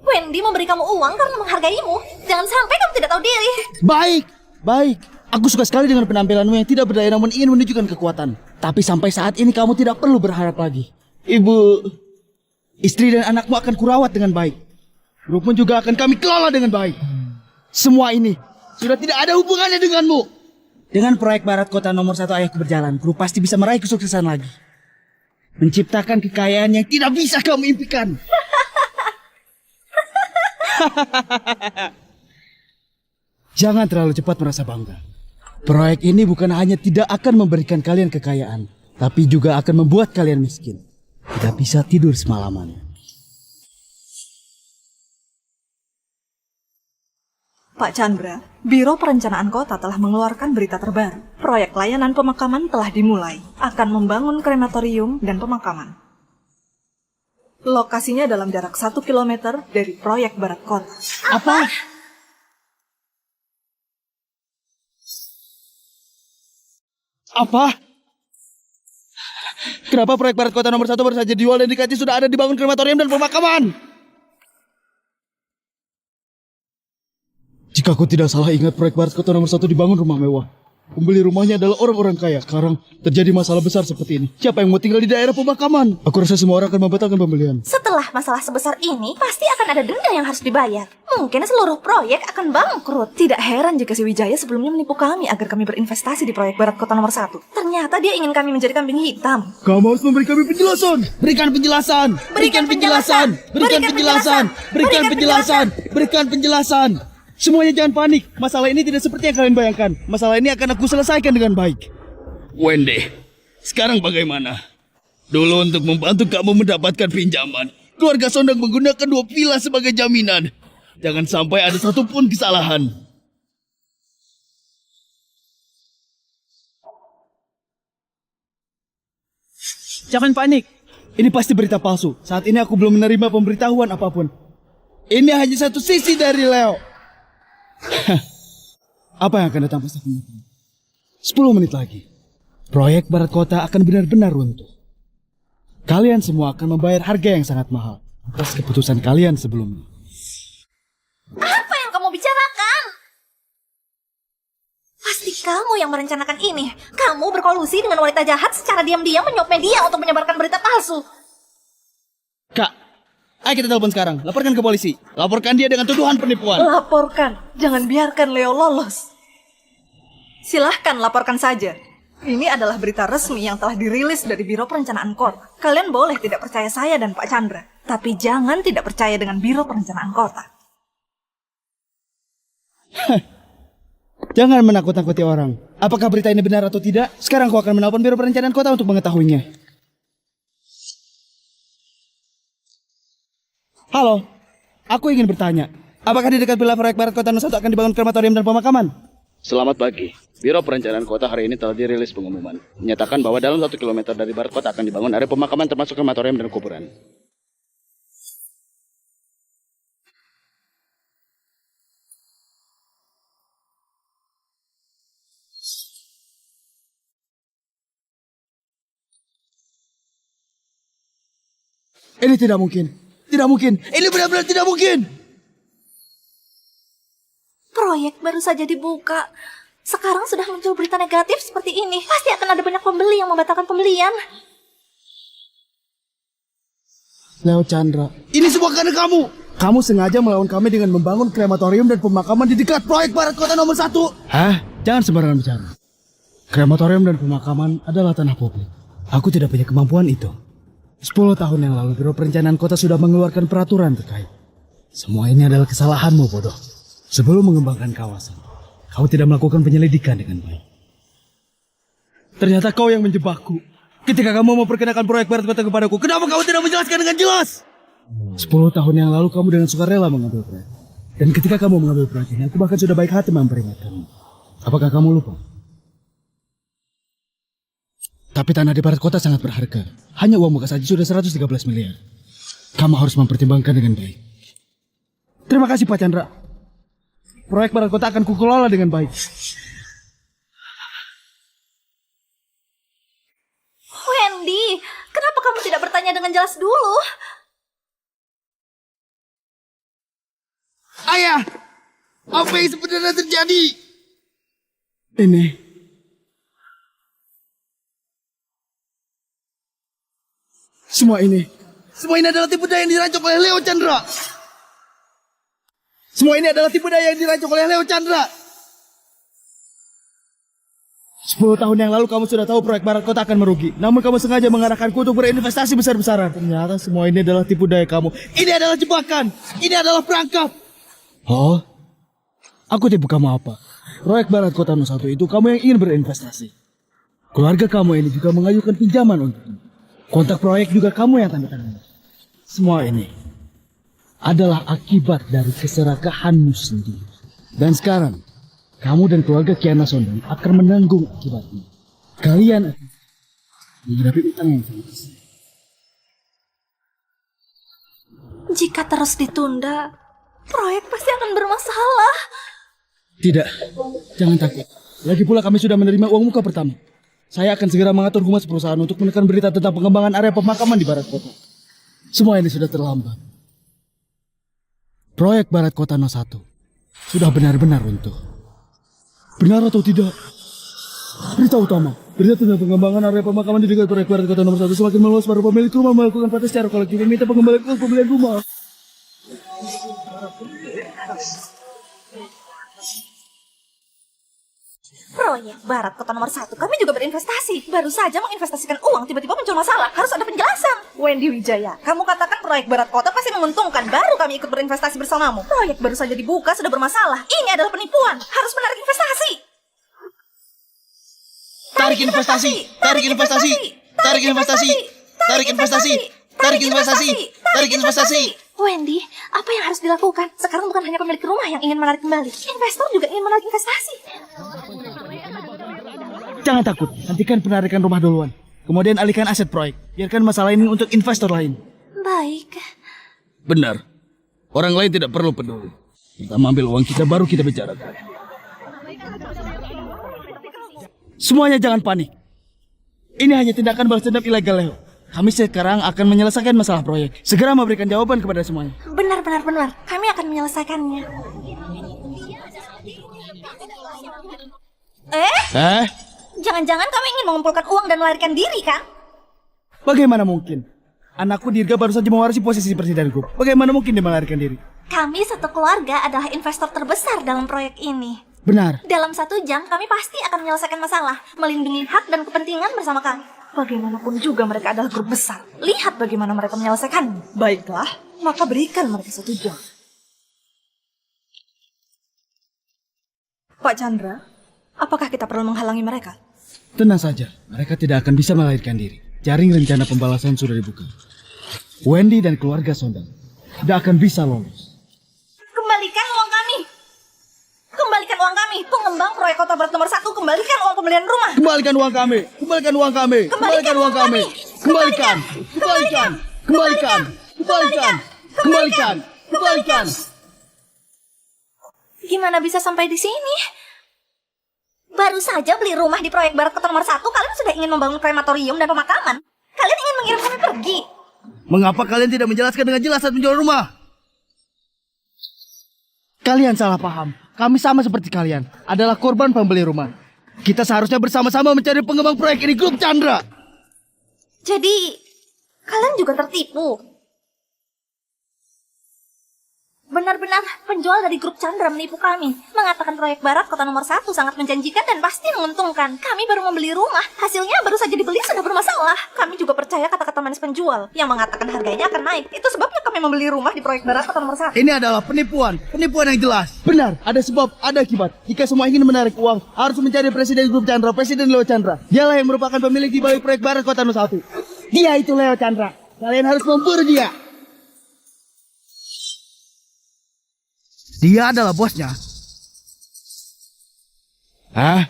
Wendy memberi kamu uang karena menghargaimu. Jangan sampai kamu tidak tahu diri. Baik, baik. Aku suka sekali dengan penampilanmu yang tidak berdaya namun ingin menunjukkan kekuatan. Tapi sampai saat ini kamu tidak perlu berharap lagi. Ibu, istri dan anakmu akan kurawat dengan baik. Grup pun juga akan kami kelola dengan baik. Semua ini sudah tidak ada hubungannya denganmu. Dengan proyek Barat Kota nomor 1 ayahku berjalan, grup pasti bisa meraih kesuksesan lagi. Menciptakan kekayaan yang tidak bisa kamu impikan. Jangan terlalu cepat merasa bangga. Proyek ini bukan hanya tidak akan memberikan kalian kekayaan, tapi juga akan membuat kalian miskin. Tidak bisa tidur semalaman. Pak Chandra, Biro Perencanaan Kota telah mengeluarkan berita terbaru. Proyek layanan pemakaman telah dimulai. Akan membangun krematorium dan pemakaman. Lokasinya dalam jarak 1 km dari proyek Barat Kota. Apa? Apa? Kenapa proyek Barat Kota nomor 1 baru saja dijual dan dikaji sudah ada dibangun krematorium dan pemakaman? Jika aku tidak salah ingat, proyek Barat Kota nomor 1 dibangun rumah mewah. Pembeli rumahnya adalah orang-orang kaya. Sekarang terjadi masalah besar seperti ini. Siapa yang mau tinggal di daerah pemakaman? Aku rasa semua orang akan membatalkan pembelian. Setelah masalah sebesar ini, pasti akan ada denda yang harus dibayar. Mungkin seluruh proyek akan bangkrut. Tidak heran jika si Wijaya sebelumnya menipu kami agar kami berinvestasi di proyek Barat Kota nomor 1. Ternyata dia ingin kami menjadi kambing hitam. Kamu harus memberi kami penjelasan. Berikan penjelasan. Berikan penjelasan. Berikan penjelasan. Berikan penjelasan. Berikan penjelasan. Semuanya jangan panik. Masalah ini tidak seperti yang kalian bayangkan. Masalah ini akan aku selesaikan dengan baik. Wendy, sekarang bagaimana? Dulu untuk membantu kamu mendapatkan pinjaman, keluarga Sondang menggunakan 2 villa sebagai jaminan. Jangan sampai ada satupun kesalahan. Jangan panik. Ini pasti berita palsu. Saat ini aku belum menerima pemberitahuan apapun. Ini hanya satu sisi dari Leo. Apa yang akan datang pasti akan datang. 10 menit lagi, proyek Barat Kota akan benar-benar runtuh. Kalian semua akan membayar harga yang sangat mahal atas keputusan kalian sebelumnya. Apa yang kamu bicarakan? Pasti kamu yang merencanakan ini. Kamu berkolusi dengan wanita jahat secara diam-diam menyuap media untuk menyebarkan berita palsu. Kak, ayo kita telepon sekarang. Laporkan ke polisi. Laporkan dia dengan tuduhan penipuan. Laporkan. Jangan biarkan Leo lolos. Silahkan laporkan saja. Ini adalah berita resmi yang telah dirilis dari Biro Perencanaan Kota. Kalian boleh tidak percaya saya dan Pak Chandra. Tapi jangan tidak percaya dengan Biro Perencanaan Kota. Jangan menakut-nakuti orang. Apakah berita ini benar atau tidak? Sekarang aku akan menelpon Biro Perencanaan Kota untuk mengetahuinya. Halo, aku ingin bertanya. Apakah di dekat Villa proyek Barat Kota 01 akan dibangun krematorium dan pemakaman? Selamat pagi. Biro Perencanaan Kota hari ini telah dirilis pengumuman. Menyatakan bahwa dalam 1 kilometer dari barat kota akan dibangun area pemakaman termasuk krematorium dan kuburan. Ini tidak mungkin. Tidak mungkin. Ini benar-benar tidak mungkin. Proyek baru saja dibuka. Sekarang sudah muncul berita negatif seperti ini. Pasti akan ada banyak pembeli yang membatalkan pembelian. Leo Chandra, ini semua karena kamu. Kamu sengaja melawan kami dengan membangun krematorium dan pemakaman di dekat proyek Barat Kota nomor 1. Hah? Jangan sembarangan bicara. Krematorium dan pemakaman adalah tanah publik. Aku tidak punya kemampuan itu. 10 tahun yang lalu Biro Perencanaan Kota sudah mengeluarkan peraturan terkait. Semua ini adalah kesalahanmu, bodoh. Sebelum mengembangkan kawasan, kau tidak melakukan penyelidikan dengan baik. Ternyata kau yang menjebakku. Ketika kamu memperkenalkan proyek Barat Kota kepadaku, kenapa kamu tidak menjelaskan dengan jelas? 10 tahun yang lalu kamu dengan sukarela mengambil proyek. Dan ketika kamu mengambil proyek ini, aku bahkan sudah baik hati memperingatkanmu. Apakah kamu lupa? Tapi tanah di barat kota sangat berharga. Hanya uang muka saja sudah 113 miliar. Kamu harus mempertimbangkan dengan baik. Terima kasih Pak Chandra. Proyek Barat Kota akan kukelola dengan baik. Wendy, kenapa kamu tidak bertanya dengan jelas dulu? Ayah, apa yang sebenarnya terjadi? Ini Semua ini adalah tipu daya yang dirancang oleh Leo Chandra. Semua ini adalah tipu daya yang dirancang oleh Leo Chandra. 10 tahun yang lalu kamu sudah tahu proyek Barat Kota akan merugi. Namun kamu sengaja mengarahkanku untuk berinvestasi besar-besaran. Ternyata semua ini adalah tipu daya kamu. Ini adalah jebakan. Ini adalah perangkap. Oh, aku tipu kamu apa? Proyek Barat Kota 01 itu kamu yang ingin berinvestasi. Keluarga kamu ini juga mengajukan pinjaman untukmu. Kontrak proyek juga kamu yang tanda tangan. Semua ini adalah akibat dari keserakahanmu sendiri. Dan sekarang, kamu dan keluarga Kiana Sondang akan menanggung akibatnya. Kalian akan menghadapi utang yang sangat besar. Jika terus ditunda, proyek pasti akan bermasalah. Tidak, jangan takut. Lagi pula kami sudah menerima uang muka pertama. Saya akan segera mengatur humas perusahaan untuk menekan berita tentang pengembangan area pemakaman di barat kota. Semua ini sudah terlambat. Proyek Barat Kota 01 sudah benar-benar runtuh. Benar atau tidak? Berita utama. Berita tentang pengembangan area pemakaman di dekat proyek Barat Kota nomor 1 semakin meluas. Para pemilik rumah melakukan protes secara kolektif meminta pengembalian uang pembelian rumah. Proyek Barat Kota nomor 1, kami juga berinvestasi. Baru saja menginvestasikan uang, tiba-tiba muncul masalah. Harus ada penjelasan. Wendy Wijaya, kamu katakan proyek Barat Kota pasti menguntungkan, baru kami ikut berinvestasi bersamamu. Proyek baru saja dibuka, sudah bermasalah. Ini adalah penipuan. Harus menarik investasi. Tarik investasi. Tarik investasi. Tarik investasi. Tarik investasi. Tarik investasi. Tarik investasi. Wendy, apa yang harus dilakukan? Sekarang bukan hanya pemilik rumah yang ingin menarik kembali. Investor juga ingin menarik investasi. Jangan takut, hentikan penarikan rumah duluan. Kemudian alihkan aset proyek. Biarkan masalah ini untuk investor lain. Baik. Benar. Orang lain tidak perlu peduli. Kita ambil uang kita, baru kita bicarakan. Semuanya jangan panik. Ini hanya tindakan balas dendam ilegal, Leo. Kami sekarang akan menyelesaikan masalah proyek. Segera memberikan jawaban kepada semuanya. Benar. Kami akan menyelesaikannya. Jangan-jangan kami ingin mengumpulkan uang dan melarikan diri, kan? Bagaimana mungkin? Anakku Dirga baru saja mewarisi posisi presiden grup. Bagaimana mungkin dia melarikan diri? Kami satu keluarga adalah investor terbesar dalam proyek ini. Benar. Dalam 1 jam, kami pasti akan menyelesaikan masalah, melindungi hak dan kepentingan bersama kami. Bagaimanapun juga mereka adalah grup besar. Lihat bagaimana mereka menyelesaikannya. Baiklah, maka berikan mereka 1 jam. Pak Chandra, apakah kita perlu menghalangi mereka? Tenang saja, mereka tidak akan bisa melarikan diri. Jaring rencana pembalasan sudah dibuka. Wendy dan keluarga Sondang tidak akan bisa lolos. Kembalikan Barat nomor 1, kembalikan uang pembelian rumah. Kembalikan uang kami. Kembalikan uang kami. Kembalikan uang kami. Kembalikan. Kembalikan. Kembalikan. Kembalikan. Kembalikan. Kembalikan. Gimana bisa sampai di sini? Baru saja beli rumah di proyek Barat Kota nomor 1, kalian sudah ingin membangun krematorium dan pemakaman. Kalian ingin mengirim kami pergi. Mengapa kalian tidak menjelaskan dengan jelas saat menjual rumah? Kalian salah paham. Kami sama seperti kalian. Adalah korban pembeli rumah. Kita seharusnya bersama-sama mencari pengembang proyek ini, Grup Chandra. Jadi, kalian juga tertipu. Benar-benar penjual dari Grup Chandra menipu kami. Mengatakan proyek Barat Kota nomor 1 sangat menjanjikan dan pasti menguntungkan. Kami baru membeli rumah. Hasilnya baru saja dibeli sudah bermasalah. Kami juga percaya kata-kata manis penjual yang mengatakan harganya akan naik. Itu sebabnya kami membeli rumah di proyek Barat Kota nomor 1. Ini adalah penipuan. Penipuan yang jelas. Benar, ada sebab, ada akibat. Jika semua ingin menarik uang, harus mencari Presiden Grup Chandra, Presiden Leo Chandra. Dialah yang merupakan pemilik di balik proyek Barat Kota nomor 1. Dia itu Leo Chandra. Kalian harus memburu dia. Dia adalah bosnya. Hah?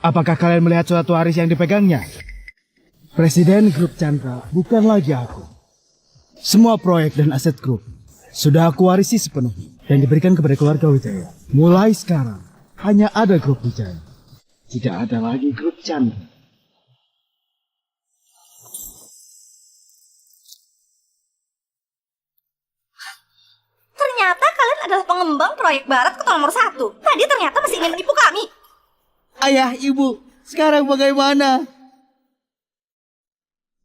Apakah kalian melihat suatu waris yang dipegangnya? Presiden Grup Chandra bukan lagi aku. Semua proyek dan aset grup sudah aku warisi sepenuhnya dan diberikan kepada keluarga Wijaya. Mulai sekarang hanya ada Grup Wijaya. Tidak ada lagi Grup Chandra. Ternyata kalian adalah pengembang proyek Barat Kota nomor 1. Tadi ternyata masih ingin menipu kami. Ayah, ibu, sekarang bagaimana?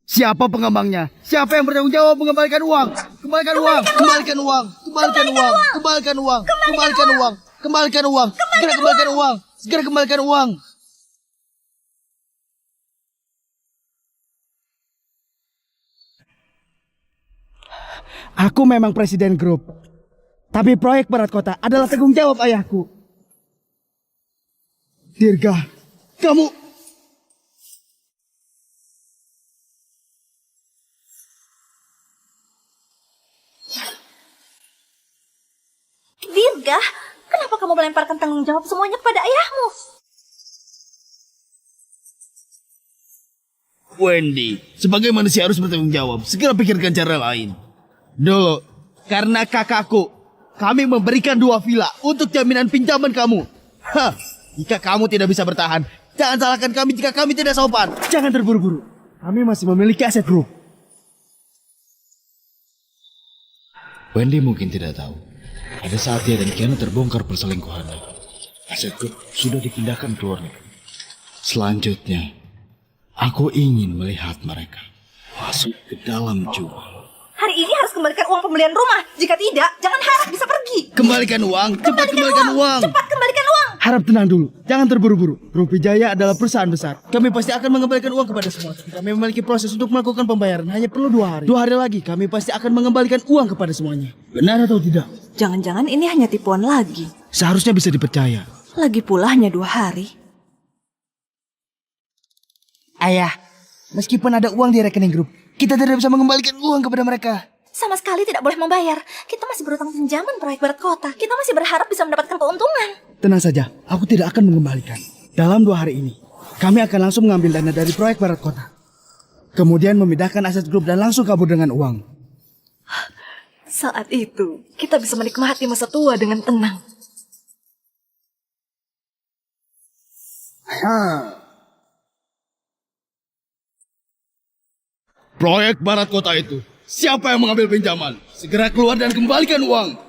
Siapa pengembangnya? Siapa yang bertanggung jawab mengembalikan uang? Kembalikan uang, kembalikan uang, kembalikan uang, kembalikan uang, kembalikan uang, kembalikan uang, segera kembalikan uang, segera kembalikan uang. Aku memang presiden grup, tapi proyek Barat Kota adalah tanggung jawab ayahku. Dirga, kamu... Dirga, kenapa kamu melemparkan tanggung jawab semuanya kepada ayahmu? Wendy, sebagai manusia harus bertanggung jawab. Segera pikirkan cara lain. Dulu, karena kakakku, kami memberikan 2 villa untuk jaminan pinjaman kamu. Hah, jika kamu tidak bisa bertahan, jangan salahkan kami jika kami tidak sopan. Jangan terburu-buru. Kami masih memiliki aset grup. Wendy mungkin tidak tahu. Pada saat dia dan Keanu terbongkar perselingkuhannya, aset grup sudah dipindahkan ke luar negeri. Selanjutnya, aku ingin melihat mereka masuk ke dalam jubah. Hari ini harus kembalikan uang pembelian rumah. Jika tidak, jangan harap bisa pergi. Kembalikan uang, cepat kembalikan uang. Cepat kembalikan uang. Harap tenang dulu, jangan terburu-buru. Grup Wijaya adalah perusahaan besar. Kami pasti akan mengembalikan uang kepada semua. Kami memiliki proses untuk melakukan pembayaran. Hanya perlu 2 hari. 2 hari lagi, kami pasti akan mengembalikan uang kepada semuanya. Benar atau tidak? Jangan-jangan ini hanya tipuan lagi. Seharusnya bisa dipercaya. Lagi pula hanya 2 hari. Ayah, meskipun ada uang di rekening grup, kita tidak bisa mengembalikan uang kepada mereka. Sama sekali tidak boleh membayar. Kita masih berutang pinjaman proyek Barat Kota. Kita masih berharap bisa mendapatkan keuntungan. Tenang saja, aku tidak akan mengembalikan. Dalam 2 hari ini, kami akan langsung mengambil dana dari proyek Barat Kota. Kemudian memindahkan aset grup dan langsung kabur dengan uang. Saat itu, kita bisa menikmati masa tua dengan tenang. Proyek Barat Kota itu, siapa yang mengambil pinjaman? Segera keluar dan kembalikan uang.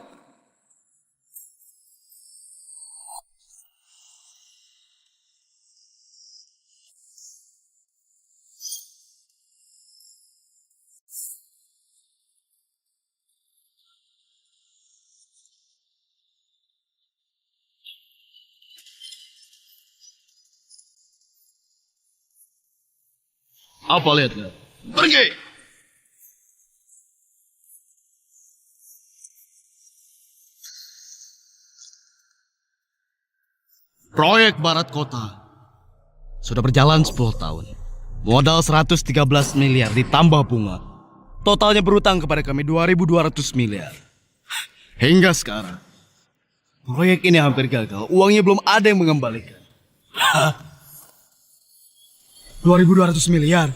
Apa lihatnya? Pergi! Proyek Barat Kota sudah berjalan 10 tahun. Modal 113 miliar ditambah bunga. Totalnya berutang kepada kami 2.200 miliar. Hingga sekarang, Proyek ini hampir gagal. Uangnya belum ada yang mengembalikan. 2.200 miliar.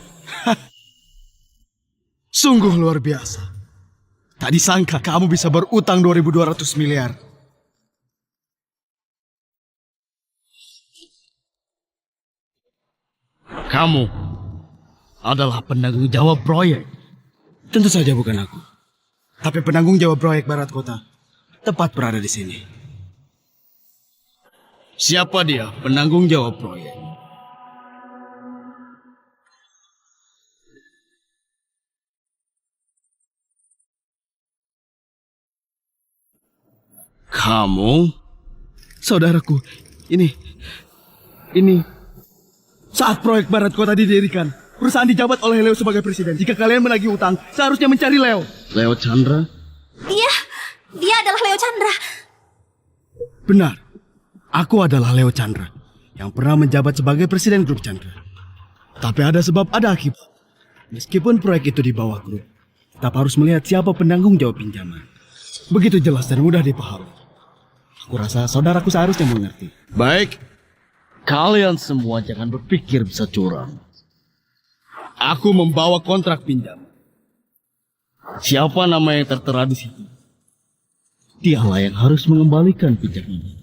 Sungguh luar biasa. Tak disangka kamu bisa berutang 2.200 miliar. Kamu adalah penanggung jawab proyek. Tentu saja bukan aku. Tapi penanggung jawab proyek Barat Kota tepat berada di sini. Siapa dia penanggung jawab proyek? Kamu? Saudaraku, ini. Saat proyek Barat Kota didirikan, perusahaan dijabat oleh Leo sebagai presiden. Jika kalian menagih utang, seharusnya mencari Leo. Leo Chandra? Iya, dia adalah Leo Chandra. Benar. Aku adalah Leo Chandra yang pernah menjabat sebagai presiden grup Chandra. Tapi ada sebab, ada akibat. Meskipun proyek itu di bawah grup, tetap harus melihat siapa penanggung jawab pinjaman. Begitu jelas dan mudah dipahami. Aku rasa saudaraku seharusnya mengerti. Baik. Kalian semua jangan berpikir bisa curang. Aku membawa kontrak pinjam. Siapa nama yang tertera di situ? Dialah yang harus mengembalikan pinjaman.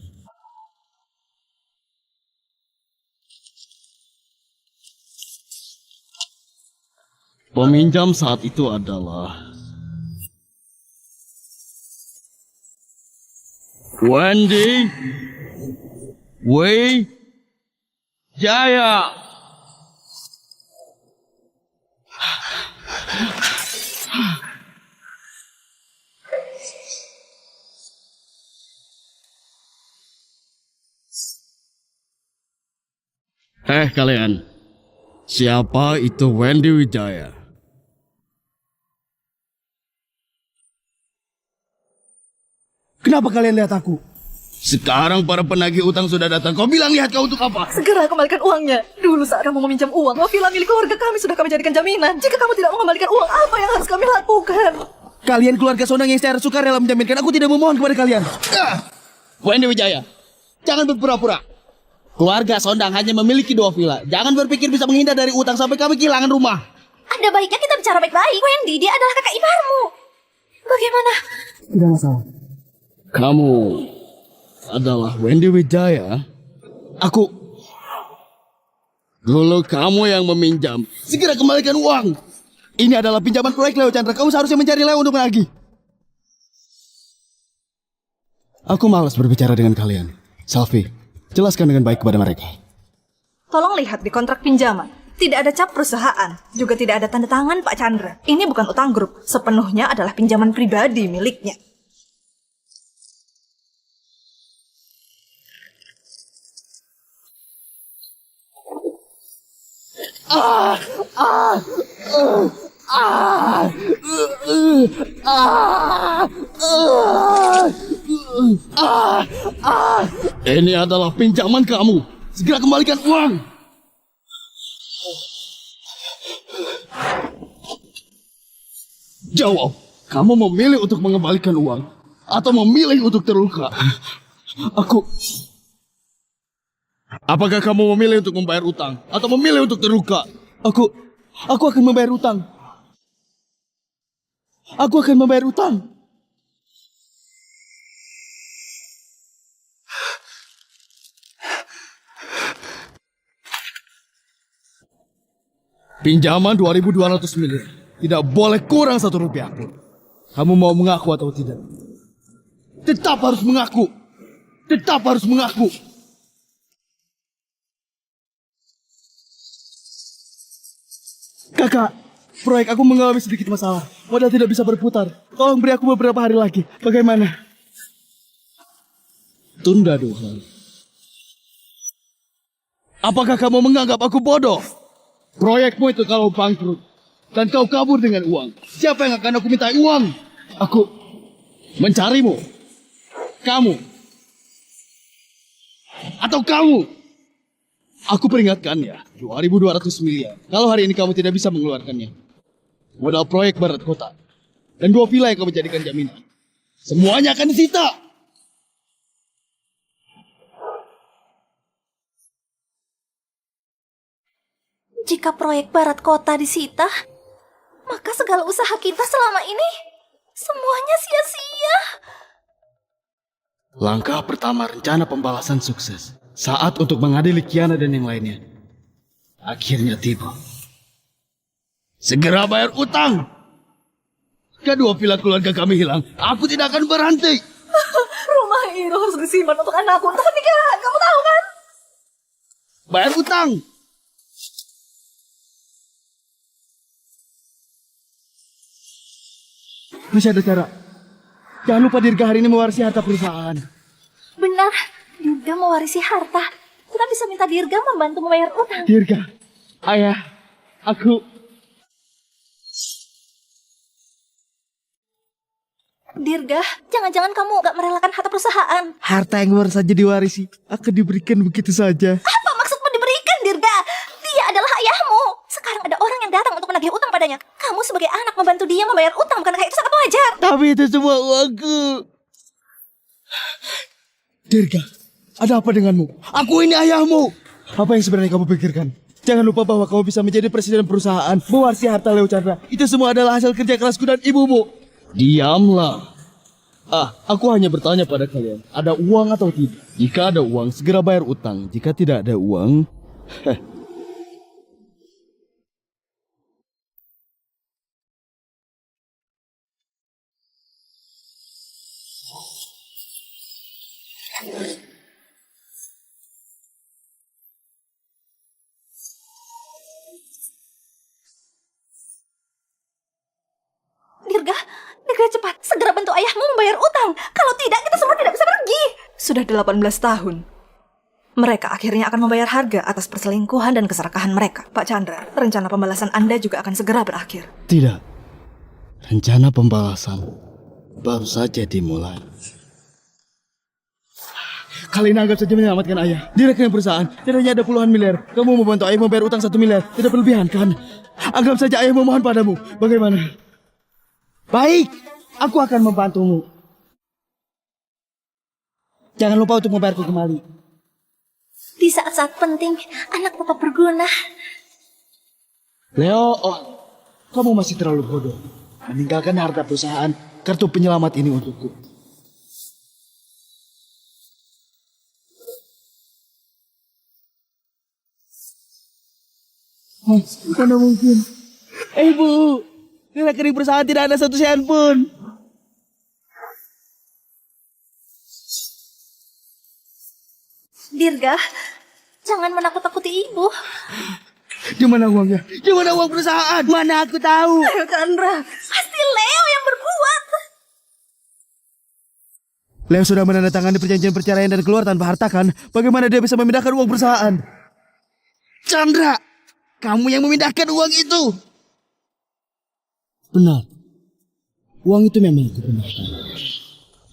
Peminjam saat itu adalah Wendy Wei Jaya. Kalian, siapa itu Wendy Wijaya? Kenapa kalian lihat aku? Sekarang para penagih utang sudah datang. Kau bilang lihat kau untuk apa? Segera kembalikan uangnya. Dulu saat kamu meminjam uang, villa milik keluarga kami sudah kami jadikan jaminan. Jika kamu tidak mengembalikan uang, apa yang harus kami lakukan? Kalian keluarga Sondang yang secara sukarela menjaminkan. Aku tidak memohon kepada kalian. Wendy Wijaya, jangan berpura-pura. Keluarga Sondang hanya memiliki 2 villa. Jangan berpikir bisa menghindar dari utang sampai kami kehilangan rumah. Ada baiknya kita bicara baik-baik. Wendy, dia adalah kakak iparmu. Bagaimana? Tidak masalah. Kamu adalah Wendy Wijaya. Aku. Dulu kamu yang meminjam. Segera kembalikan uang. Ini adalah pinjaman proyek Leo Chandra. Kamu seharusnya mencari Leo untuk menagih. Aku malas berbicara dengan kalian. Selfie, jelaskan dengan baik kepada mereka. Tolong lihat di kontrak pinjaman. Tidak ada cap perusahaan, juga tidak ada tanda tangan Pak Chandra. Ini bukan utang grup, sepenuhnya adalah pinjaman pribadi miliknya. Ini adalah pinjaman kamu. Segera kembalikan uang. Jawab, kamu memilih untuk mengembalikan uang atau memilih untuk terluka? Apakah kamu memilih untuk membayar utang atau memilih untuk terluka? Aku akan membayar utang. Aku akan membayar utang. Pinjaman 2.200 miliar. Tidak boleh kurang 1 rupiah pun. Kamu mau mengaku atau tidak? Tetap harus mengaku. Tetap harus mengaku. Kakak, proyek aku mengalami sedikit masalah. Modal tidak bisa berputar. Tolong beri aku beberapa hari lagi. Bagaimana? Tunda 2 hari. Apakah kamu menganggap aku bodoh? Proyekmu itu kalau bangkrut dan kau kabur dengan uang, siapa yang akan aku minta uang? Aku mencarimu. Kamu. Atau kamu. Aku peringatkan ya, 2.200 miliar. Kalau hari ini kamu tidak bisa mengeluarkannya, modal proyek Barat Kota dan 2 villa yang kamu jadikan jaminan, semuanya akan disita. Jika proyek Barat Kota disita, maka segala usaha kita selama ini semuanya sia-sia. Langkah pertama rencana pembalasan sukses. Saat untuk mengadili Kiana dan yang lainnya. Akhirnya tiba. Segera bayar utang. Kedua pila keluarga kami hilang. Aku tidak akan berhenti. Rumah itu harus disimpan untuk anakku untuk pernikahan. Kamu tahu kan? Bayar utang. Masih ada cara. Jangan lupa Dirga hari ini mewarisi harta perusahaan. Benar, Dirga mewarisi harta. Kita bisa minta Dirga membantu membayar utang. Dirga, ayah, aku. Dirga, jangan-jangan kamu gak merelakan harta perusahaan. Harta yang baru saja diwarisi akan diberikan begitu saja. Apa maksudmu diberikan, Dirga? Dia adalah ayahmu. Sekarang ada orang yang datang untuk menagih utang padanya. Kamu sebagai anak membantu dia membayar utang, bukankah itu sangat wajar? Tapi itu semua uangku. Dirga, ada apa denganmu? Aku ini ayahmu. Apa yang sebenarnya kamu pikirkan? Jangan lupa bahwa kamu bisa menjadi presiden perusahaan, mewarisi harta Leo Chandra. Itu semua adalah hasil kerja kerasku dan ibumu. Diamlah. Aku hanya bertanya pada kalian, ada uang atau tidak? Jika ada uang, segera bayar utang. Jika tidak ada uang, Dirga cepat, segera bantu ayahmu membayar utang. Kalau tidak, kita semua tidak bisa pergi. Sudah 18 tahun. Mereka akhirnya akan membayar harga atas perselingkuhan dan keserakahan mereka. Pak Chandra, rencana pembalasan Anda juga akan segera berakhir. tidak. Rencana pembalasan baru saja dimulai. Kalian anggap saja menyelamatkan ayah. Direktur perusahaan, tidak hanya ada puluhan miliar. Kamu membantu ayah membayar utang 1 miliar. Tidak berlebihan kan? Anggap saja ayah memohon padamu. Bagaimana? Baik, aku akan membantumu. Jangan lupa untuk membayarku kembali. Di saat-saat penting, anak tetap berguna. Leo, kamu masih terlalu bodoh. Meninggalkan harta perusahaan, kartu penyelamat ini untukku. Mana mungkin? Bu, di rekening perusahaan tidak ada 1 sen pun. Dirga, jangan menakut-takuti ibu. Di mana uangnya? Di mana uang perusahaan? Mana aku tahu? Ayo Chandra. Pasti Leo yang berbuat. Leo sudah menandatangani perjanjian perceraian dan keluar tanpa harta kan? Bagaimana dia bisa memindahkan uang perusahaan? Chandra, kamu yang memindahkan uang itu. Benar. Uang itu memang aku pindahkan.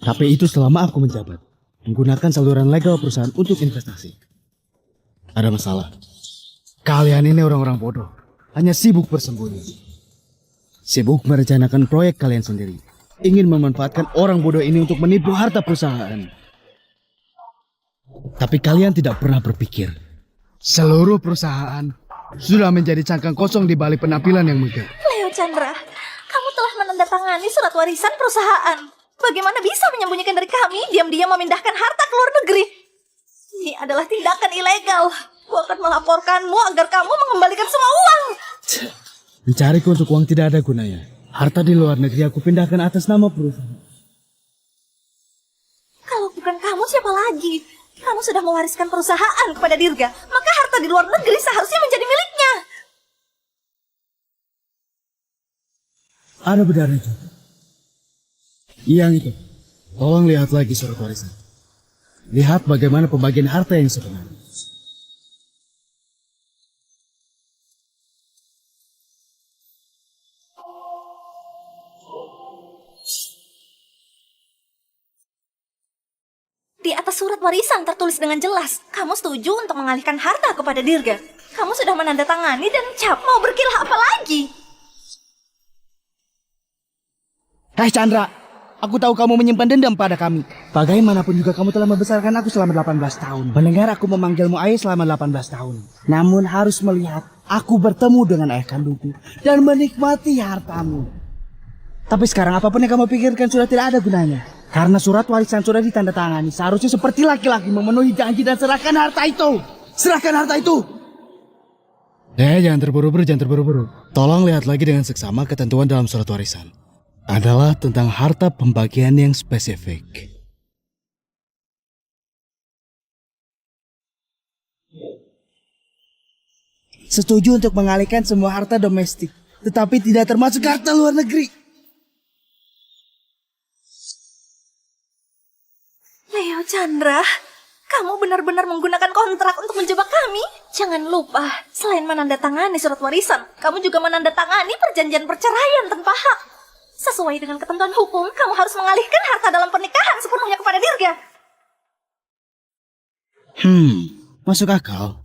Tapi itu selama aku menjabat. Menggunakan saluran legal perusahaan untuk investasi. Ada masalah. Kalian ini orang-orang bodoh. Hanya sibuk bersembunyi. Sibuk merencanakan proyek kalian sendiri. Ingin memanfaatkan orang bodoh ini untuk menipu harta perusahaan. Tapi kalian tidak pernah berpikir. Seluruh perusahaan sudah menjadi cangkang kosong di balik penampilan yang megah. Leo Chandra, kamu telah menandatangani surat warisan perusahaan. Bagaimana bisa menyembunyikan dari kami, diam-diam memindahkan harta ke luar negeri? Ini adalah tindakan ilegal. Aku akan melaporkanmu agar kamu mengembalikan semua uang. Mencariku untuk uang tidak ada gunanya. Harta di luar negeri aku pindahkan atas nama perusahaan. Kalau bukan kamu, siapa lagi? Kamu sudah mewariskan perusahaan kepada Dirga, maka harta di luar negeri seharusnya menjadi miliknya. Ada benarnya juga. Yang itu. Tolong lihat lagi surat warisan. Lihat bagaimana pembagian harta yang sebenarnya. Di atas surat warisan tertulis dengan jelas, kamu setuju untuk mengalihkan harta kepada Dirga. Kamu sudah menandatangani dan cap, mau berkilah apa lagi? Hei Chandra, aku tahu kamu menyimpan dendam pada kami. Bagaimanapun juga kamu telah membesarkan aku selama 18 tahun. Mendengar aku memanggilmu ayah selama 18 tahun. Namun harus melihat aku bertemu dengan ayah kandungku dan menikmati hartamu. Tapi sekarang apapun yang kamu pikirkan sudah tidak ada gunanya. Karena surat warisan sudah ditandatangani. Seharusnya seperti laki-laki memenuhi janji dan serahkan harta itu. Serahkan harta itu. Jangan terburu-buru. Tolong lihat lagi dengan seksama ketentuan dalam surat warisan. Adalah tentang harta pembagian yang spesifik. Setuju untuk mengalihkan semua harta domestik, tetapi tidak termasuk harta luar negeri. Leo Chandra, kamu benar-benar menggunakan kontrak untuk menjebak kami. Jangan lupa, selain menandatangani surat warisan, kamu juga menandatangani perjanjian perceraian tanpa hak. Sesuai dengan ketentuan hukum, kamu harus mengalihkan harta dalam pernikahan sepenuhnya kepada Dirga. Masuk akal.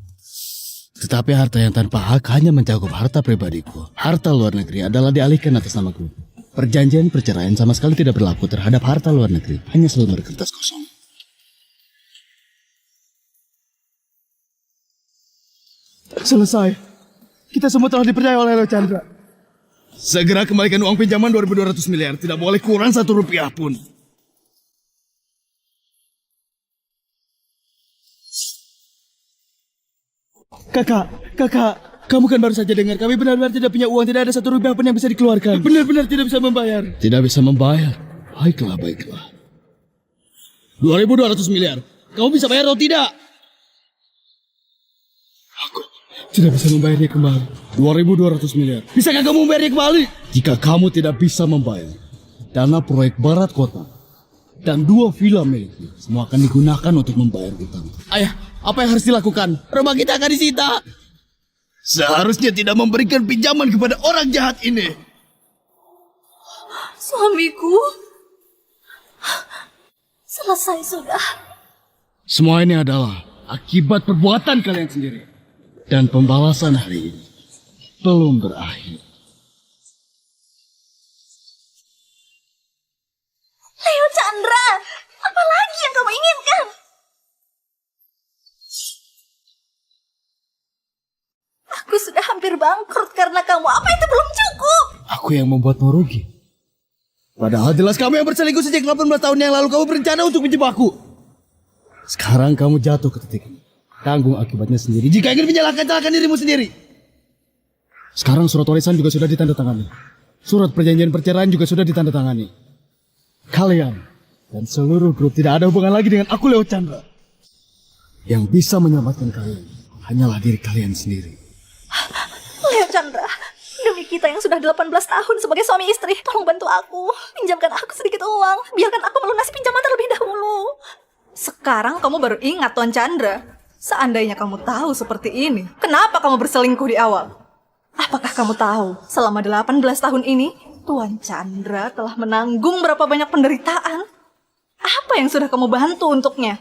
Tetapi harta yang tanpa hak hanya mencakup harta pribadiku. Harta luar negeri adalah dialihkan atas namaku. Perjanjian perceraian sama sekali tidak berlaku terhadap harta luar negeri. Hanya selembar kertas kosong. Selesai. Kita semua telah dipercaya oleh Leo Chandra. Segera kembalikan uang pinjaman 2.200 miliar. Tidak boleh kurang 1 rupiah pun. Kakak, kamu kan baru saja dengar kami benar-benar tidak punya uang, tidak ada 1 rupiah pun yang bisa dikeluarkan. Benar-benar tidak bisa membayar. Tidak bisa membayar. Baiklah. 2.200 miliar. Kamu bisa bayar atau tidak? Aku tidak bisa membayarnya kembali. 2.200 miliar. Bisakah kamu membayarnya kembali? Jika kamu tidak bisa membayar, dana proyek barat kota dan 2 villa milikmu semua akan digunakan untuk membayar utang. Ayah, apa yang harus dilakukan? Rumah kita akan disita. Seharusnya tidak memberikan pinjaman kepada orang jahat ini. Suamiku, selesai sudah. Semua ini adalah akibat perbuatan kalian sendiri. Dan pembalasan hari ini belum berakhir. Leo Chandra, apa lagi yang kamu inginkan? Aku sudah hampir bangkrut karena kamu. Apa itu belum cukup? Aku yang membuatmu rugi. Padahal jelas kamu yang berselingkuh sejak 18 tahun yang lalu. Kamu berencana untuk menjebakku. Sekarang kamu jatuh ke titik ini. Tanggung akibatnya sendiri. Jika ingin menyalahkan, salahkan dirimu sendiri. Sekarang surat warisan juga sudah ditandatangani. Surat perjanjian perceraian juga sudah ditandatangani. Kalian dan seluruh grup tidak ada hubungan lagi dengan aku, Leo Chandra. Yang bisa menyelamatkan kalian hanyalah diri kalian sendiri. Leo Chandra, demi kita yang sudah 18 tahun sebagai suami istri, tolong bantu aku. Pinjamkan aku sedikit uang. Biarkan aku melunasi pinjaman terlebih dahulu. Sekarang kamu baru ingat, Tuan Chandra. Seandainya kamu tahu seperti ini, kenapa kamu berselingkuh di awal? Apakah kamu tahu, selama 18 tahun ini, Tuan Chandra telah menanggung berapa banyak penderitaan? Apa yang sudah kamu bantu untuknya?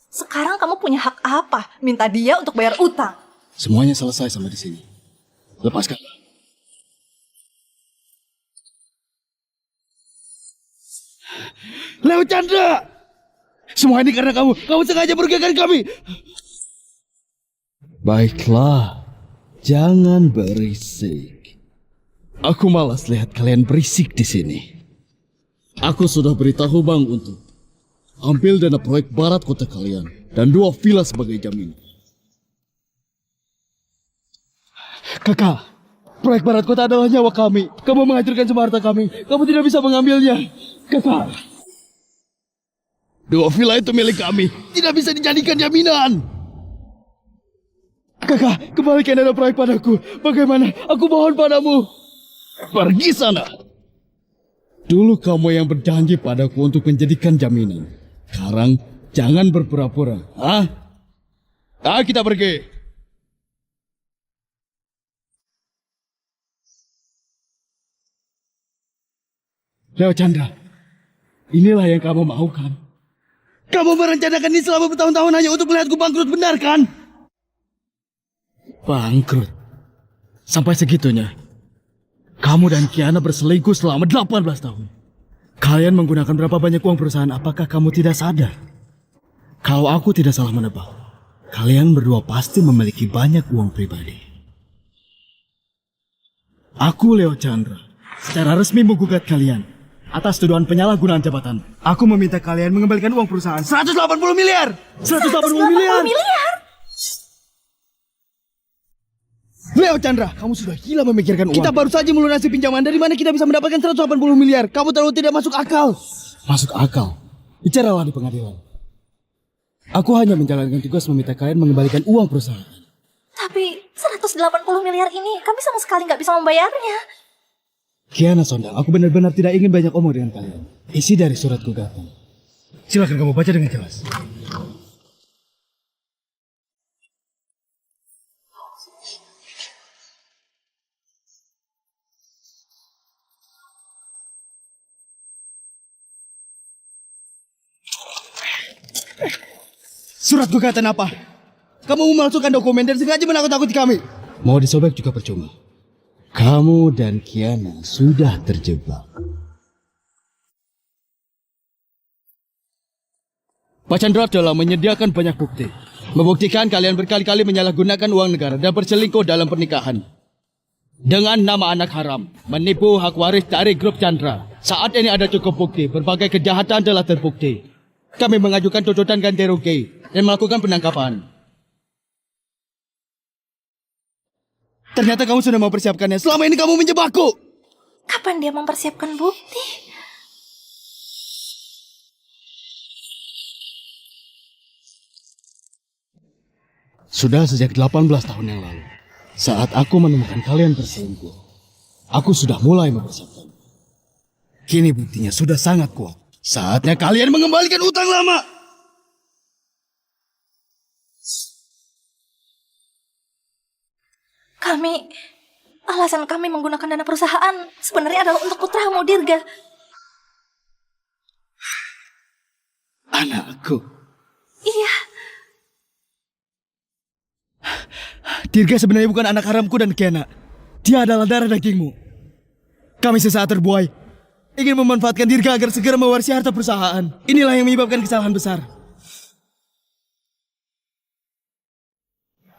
Sekarang kamu punya hak apa? Minta dia untuk bayar utang. Semuanya selesai sampai di sini. Lepaskan. Leo Chandra! Semua ini karena kamu. Kamu sengaja merugikan kami. Baiklah, jangan berisik. Aku malas lihat kalian berisik di sini. Aku sudah beritahu Bang untuk ambil dana proyek barat kota kalian dan 2 villa sebagai jaminan. Kakak, proyek barat kota adalah nyawa kami. Kamu menghancurkan semua harta kami. Kamu tidak bisa mengambilnya. Kakak. 2 villa itu milik kami. Tidak bisa dijadikan jaminan. Kakak, kembalikan dana proyek padaku. Bagaimana? Aku mohon padamu. Pergi sana. Dulu kamu yang berjanji padaku untuk menjadikan jaminan. Sekarang jangan berpura-pura. Hah? Kita pergi. Leo Chandra, inilah yang kamu mau kan? Kamu merencanakan ini selama bertahun-tahun hanya untuk melihatku bangkrut, benar kan? Bangkrut? Sampai segitunya? Kamu dan Kiana berselingkuh selama 18 tahun. Kalian menggunakan berapa banyak uang perusahaan? Apakah kamu tidak sadar? Kalau aku tidak salah menebak, kalian berdua pasti memiliki banyak uang pribadi. Aku Leo Chandra secara resmi menggugat kalian atas tuduhan penyalahgunaan jabatan. Aku meminta kalian mengembalikan uang perusahaan 180 miliar. 180 miliar. Leo Chandra, kamu sudah gila memikirkan uang. Kita baru saja melunasi pinjaman. Dari mana kita bisa mendapatkan 180 miliar? Kamu terlalu tidak masuk akal. Masuk akal. Bicaralah di pengadilan. Aku hanya menjalankan tugas meminta kalian mengembalikan uang perusahaan. Tapi 180 miliar ini kami sama sekali nggak bisa membayarnya. Kiana Sondang, aku benar-benar tidak ingin banyak omong dengan kalian. Isi dari surat gugatan. Silakan kamu baca dengan jelas. Surat gugatan apa? Kamu memalsukan dokumen dan sengaja menakut-nakuti kami. Mau disobek juga percuma. Kamu dan Kiana sudah terjebak. Pak Chandra telah menyediakan banyak bukti. Membuktikan kalian berkali-kali menyalahgunakan uang negara dan berselingkuh dalam pernikahan. Dengan nama anak haram, menipu hak waris dari grup Chandra. Saat ini ada cukup bukti, berbagai kejahatan telah terbukti. Kami mengajukan tuntutan ganti rugi dan melakukan penangkapan. Ternyata kamu sudah mempersiapkannya. Selama ini kamu menjebakku. Kapan dia mempersiapkan bukti? Sudah sejak 18 tahun yang lalu, saat aku menemukan kalian berselingkuh, aku sudah mulai mempersiapkan. Kini buktinya sudah sangat kuat. Saatnya kalian mengembalikan utang lama. Alasan kami menggunakan dana perusahaan sebenarnya adalah untuk putramu, Dirga. Anakku. Iya. Dirga sebenarnya bukan anak haramku dan Kiana. Dia adalah darah dagingmu. Kami sesaat terbuai ingin memanfaatkan Dirga agar segera mewarisi harta perusahaan. Inilah yang menyebabkan kesalahan besar.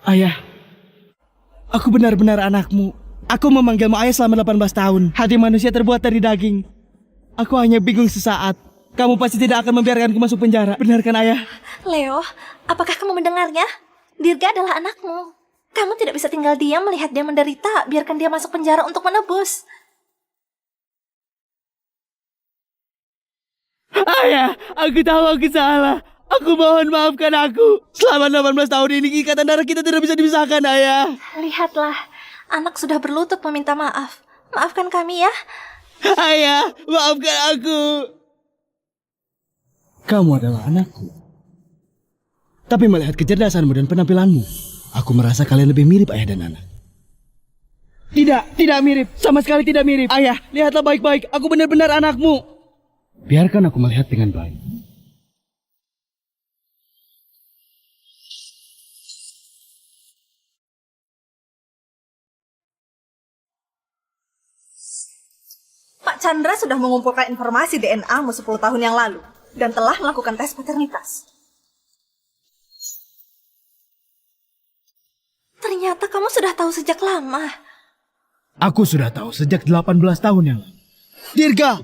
Ayah, aku benar-benar anakmu. Aku memanggilmu ayah selama 18 tahun. Hati manusia terbuat dari daging. Aku hanya bingung sesaat. Kamu pasti tidak akan membiarkanku masuk penjara. Benarkan ayah? Leo, apakah kamu mendengarnya? Dirga adalah anakmu. Kamu tidak bisa tinggal diam melihat dia menderita. Biarkan dia masuk penjara untuk menebus. Ayah, aku tahu aku salah. Aku mohon maafkan aku. Selama 18 tahun ini ikatan darah kita tidak bisa dipisahkan, ayah. Lihatlah, anak sudah berlutut meminta maaf. Maafkan kami ya. Ayah, maafkan aku. Kamu adalah anakku. Tapi melihat kecerdasanmu dan penampilanmu, aku merasa kalian lebih mirip ayah dan anak. Tidak mirip. Sama sekali tidak mirip. Ayah, lihatlah baik-baik. Aku benar-benar anakmu. Biarkan aku melihat dengan baik. Pak Chandra sudah mengumpulkan informasi DNA-mu 10 tahun yang lalu dan telah melakukan tes paternitas. Ternyata kamu sudah tahu sejak lama. Aku sudah tahu sejak 18 tahun yang lalu. Dirga,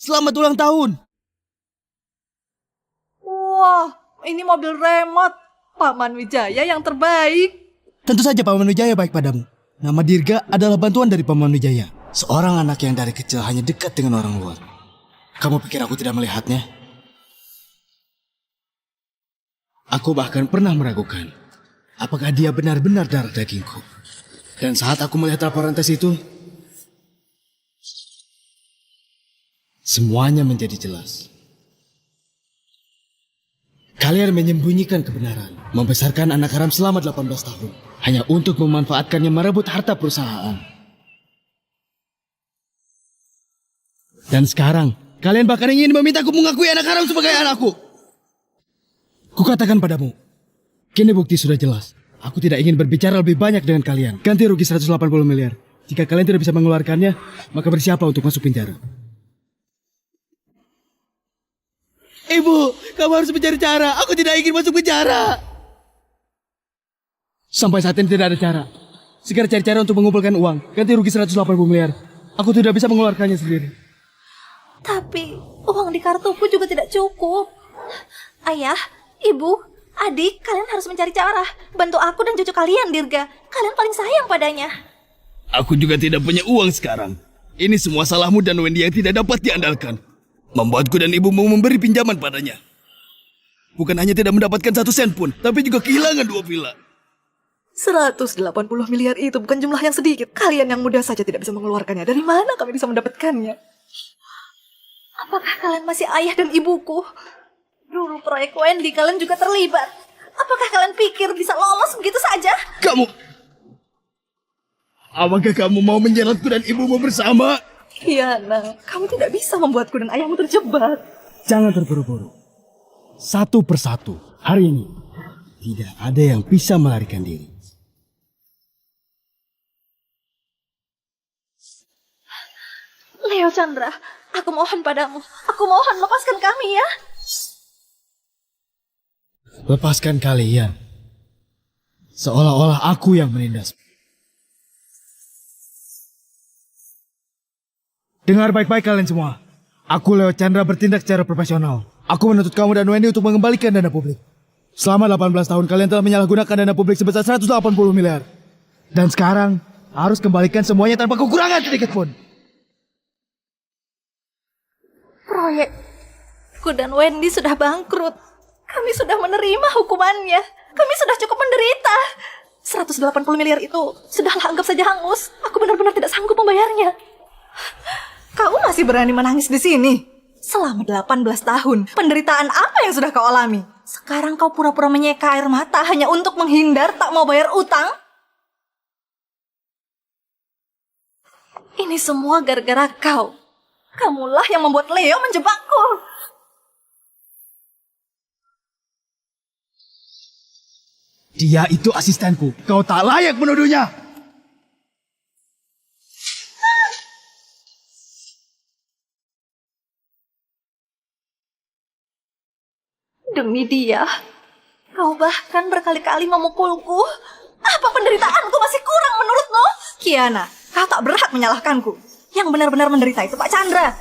selamat ulang tahun. Wah, ini mobil remote. Paman Wijaya yang terbaik. Tentu saja Paman Wijaya baik padamu. Nama Dirga adalah bantuan dari Paman Wijaya. Seorang anak yang dari kecil hanya dekat dengan orang luar. Kamu pikir aku tidak melihatnya? Aku bahkan pernah meragukan apakah dia benar-benar darah dagingku. Dan saat aku melihat laporan tes itu, semuanya menjadi jelas. Kalian menyembunyikan kebenaran, membesarkan anak haram selama 18 tahun, hanya untuk memanfaatkannya merebut harta perusahaan. Dan sekarang, kalian bahkan ingin memintaku mengakui anak haram sebagai anakku. Kukatakan padamu, kini bukti sudah jelas. Aku tidak ingin berbicara lebih banyak dengan kalian. Ganti rugi 180 miliar. Jika kalian tidak bisa mengeluarkannya, maka bersiaplah untuk masuk penjara. Ibu, kamu harus mencari cara. Aku tidak ingin masuk penjara. Sampai saat ini tidak ada cara. Segera cari cara untuk mengumpulkan uang. Ganti rugi 180 miliar. Aku tidak bisa mengeluarkannya sendiri. Tapi uang di kartuku juga tidak cukup. Ayah, ibu, adik, kalian harus mencari cara. Bantu aku dan cucu kalian, Dirga. Kalian paling sayang padanya. Aku juga tidak punya uang sekarang. Ini semua salahmu dan Wendy yang tidak dapat diandalkan. Membuatku dan ibumu memberi pinjaman padanya. Bukan hanya tidak mendapatkan 1 sen pun, tapi juga kehilangan 2 villa. 180 miliar itu bukan jumlah yang sedikit. Kalian yang muda saja tidak bisa mengeluarkannya. Dari mana kami bisa mendapatkannya? Apakah kalian masih ayah dan ibuku? Dulu proyek Wendy kalian juga terlibat. Apakah kalian pikir bisa lolos begitu saja? Kamu... Apakah kamu mau menyeretku dan ibumu bersama? Kiana, kamu tidak bisa membuatku dan ayahmu terjebak. Jangan terburu-buru. Satu persatu, hari ini tidak ada yang bisa melarikan diri. Leo Chandra, aku mohon padamu. Aku mohon lepaskan kami ya. Lepaskan kalian. Seolah-olah aku yang menindas. Dengar baik-baik kalian semua. Aku Leo Chandra bertindak secara profesional. Aku menuntut kamu dan Wendy untuk mengembalikan dana publik. Selama 18 tahun kalian telah menyalahgunakan dana publik sebesar 180 miliar. Dan sekarang harus kembalikan semuanya tanpa kekurangan sedikit pun. Proyekku dan Wendy sudah bangkrut. Kami sudah menerima hukumannya. Kami sudah cukup menderita. 180 miliar itu sudahlah anggap saja hangus. Aku benar-benar tidak sanggup membayarnya. Kamu masih berani menangis di sini? Selama 18 tahun, penderitaan apa yang sudah kau alami? Sekarang kau pura-pura menyeka air mata hanya untuk menghindar tak mau bayar utang? Ini semua gara-gara kau. Kamulah yang membuat Leo menjebakku. Dia itu asistenku. Kau tak layak menuduhnya. Demi dia, kau bahkan berkali-kali memukulku. Apa penderitaanku masih kurang menurutmu? Kiana, kau tak berhak menyalahkanku. Yang benar-benar menderita itu Pak Chandra.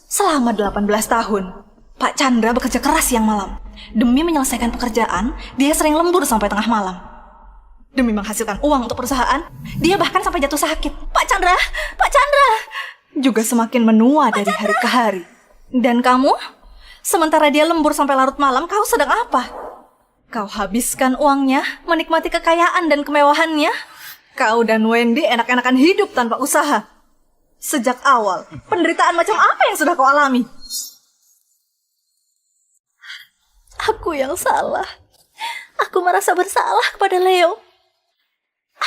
Selama 18 tahun, Pak Chandra bekerja keras siang malam. Demi menyelesaikan pekerjaan, dia sering lembur sampai tengah malam. Demi menghasilkan uang untuk perusahaan, dia bahkan sampai jatuh sakit. Pak Chandra, Pak Chandra. Juga semakin menua dari hari ke hari. Dan kamu? Sementara dia lembur sampai larut malam, kau sedang apa? Kau habiskan uangnya, menikmati kekayaan dan kemewahannya. Kau dan Wendy enak-enakan hidup tanpa usaha. Sejak awal, penderitaan macam apa yang sudah kau alami? Aku yang salah. Aku merasa bersalah kepada Leo.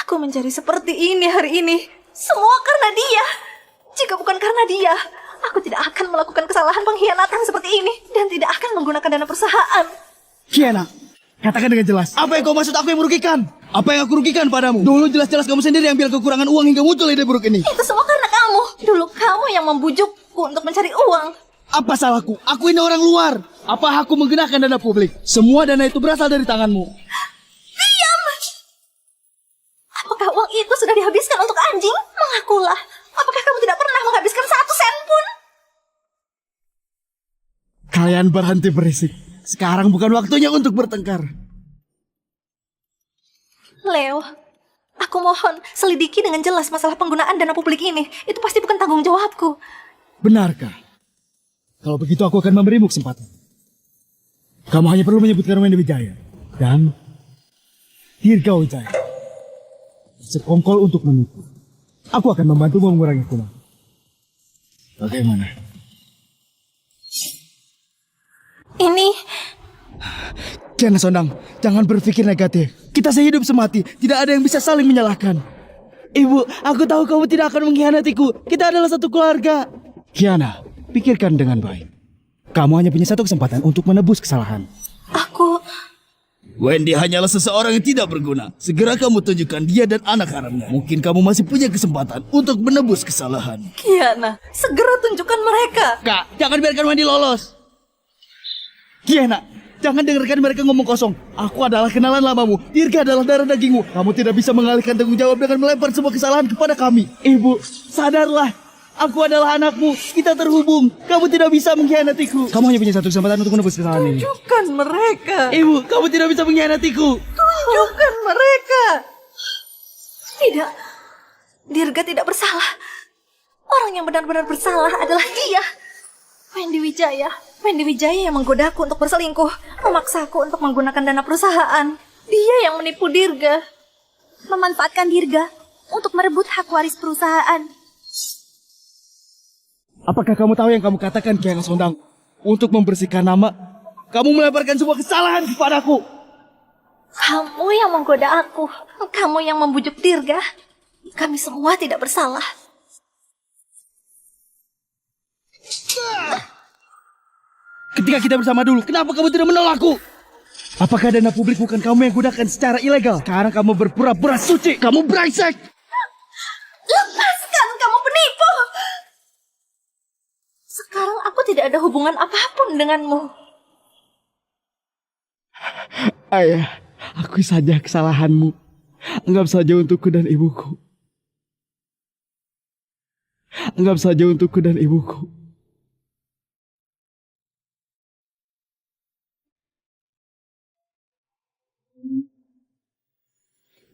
Aku menjadi seperti ini hari ini. Semua karena dia. Jika bukan karena dia, aku tidak akan melakukan kesalahan pengkhianatan seperti ini. Dan tidak akan menggunakan dana perusahaan. Kiana, katakan dengan jelas. Apa yang kau maksud aku yang merugikan? Apa yang aku rugikan padamu? Dulu jelas-jelas kamu sendiri yang bilang kekurangan uang hingga muncul ide buruk ini. Itu semua karena kamu. Dulu kamu yang membujukku untuk mencari uang. Apa salahku? Aku ini orang luar. Apa aku menggunakan dana publik? Semua dana itu berasal dari tanganmu. Diam! Apakah uang itu sudah dihabiskan untuk anjing? Mengakulah. Apakah kamu tidak pernah menghabiskan 1 sen pun? Kalian berhenti berisik. Sekarang bukan waktunya untuk bertengkar. Leo, aku mohon selidiki dengan jelas masalah penggunaan dana publik ini. Itu pasti bukan tanggung jawabku. Benarkah? Kalau begitu aku akan memberimu kesempatan. Kamu hanya perlu menyebutkan Wendy Wijaya dan Dirga Wijaya. Sekongkol untuk menipu. Aku akan membantumu mengurangi hukuman. Bagaimana? Ini... Kiana Sondang, jangan berpikir negatif. Kita sehidup semati, tidak ada yang bisa saling menyalahkan. Ibu, aku tahu kamu tidak akan mengkhianatiku. Kita adalah satu keluarga. Kiana, pikirkan dengan baik. Kamu hanya punya satu kesempatan untuk menebus kesalahan. Aku... Wendy hanyalah seseorang yang tidak berguna. Segera kamu tunjukkan dia dan anak haramnya. Mungkin kamu masih punya kesempatan untuk menebus kesalahan. Kiana, segera tunjukkan mereka. Kak, jangan biarkan Wendy lolos. Kiana, Jangan dengarkan mereka ngomong kosong. Aku adalah kenalan lamamu. Dirga adalah darah dagingmu. Kamu tidak bisa mengalihkan tanggung jawab dengan melempar semua kesalahan kepada kami. Ibu, sadarlah. Aku adalah anakmu. Kita terhubung. Kamu tidak bisa mengkhianatiku. Kamu hanya punya satu kesempatan untuk menebus kesalahan ini. Tunjukkan mereka. Ibu, kamu tidak bisa mengkhianatiku. Tunjukkan mereka. Tidak. Dirga tidak bersalah. Orang yang benar-benar bersalah adalah dia. Wendy Wijaya. Wendy Wijaya yang menggodaku untuk berselingkuh. Memaksaku untuk menggunakan dana perusahaan. Dia yang menipu Dirga. Memanfaatkan Dirga untuk merebut hak waris perusahaan. Apakah kamu tahu yang kamu katakan, Kiana Sondang? Untuk membersihkan nama, kamu melemparkan semua kesalahan kepadaku. Kamu yang menggoda aku. Kamu yang membujuk Dirga. Kami semua tidak bersalah. Ketika kita bersama dulu, kenapa kamu tidak menolakku? Apakah dana publik bukan kamu yang gunakan secara ilegal? Sekarang kamu berpura-pura suci. Kamu brengsek. Lepaskan, kamu penipu. Sekarang aku tidak ada hubungan apapun denganmu. Ayah, akui saja kesalahanmu. Anggap saja untukku dan ibuku. Anggap saja untukku dan ibuku.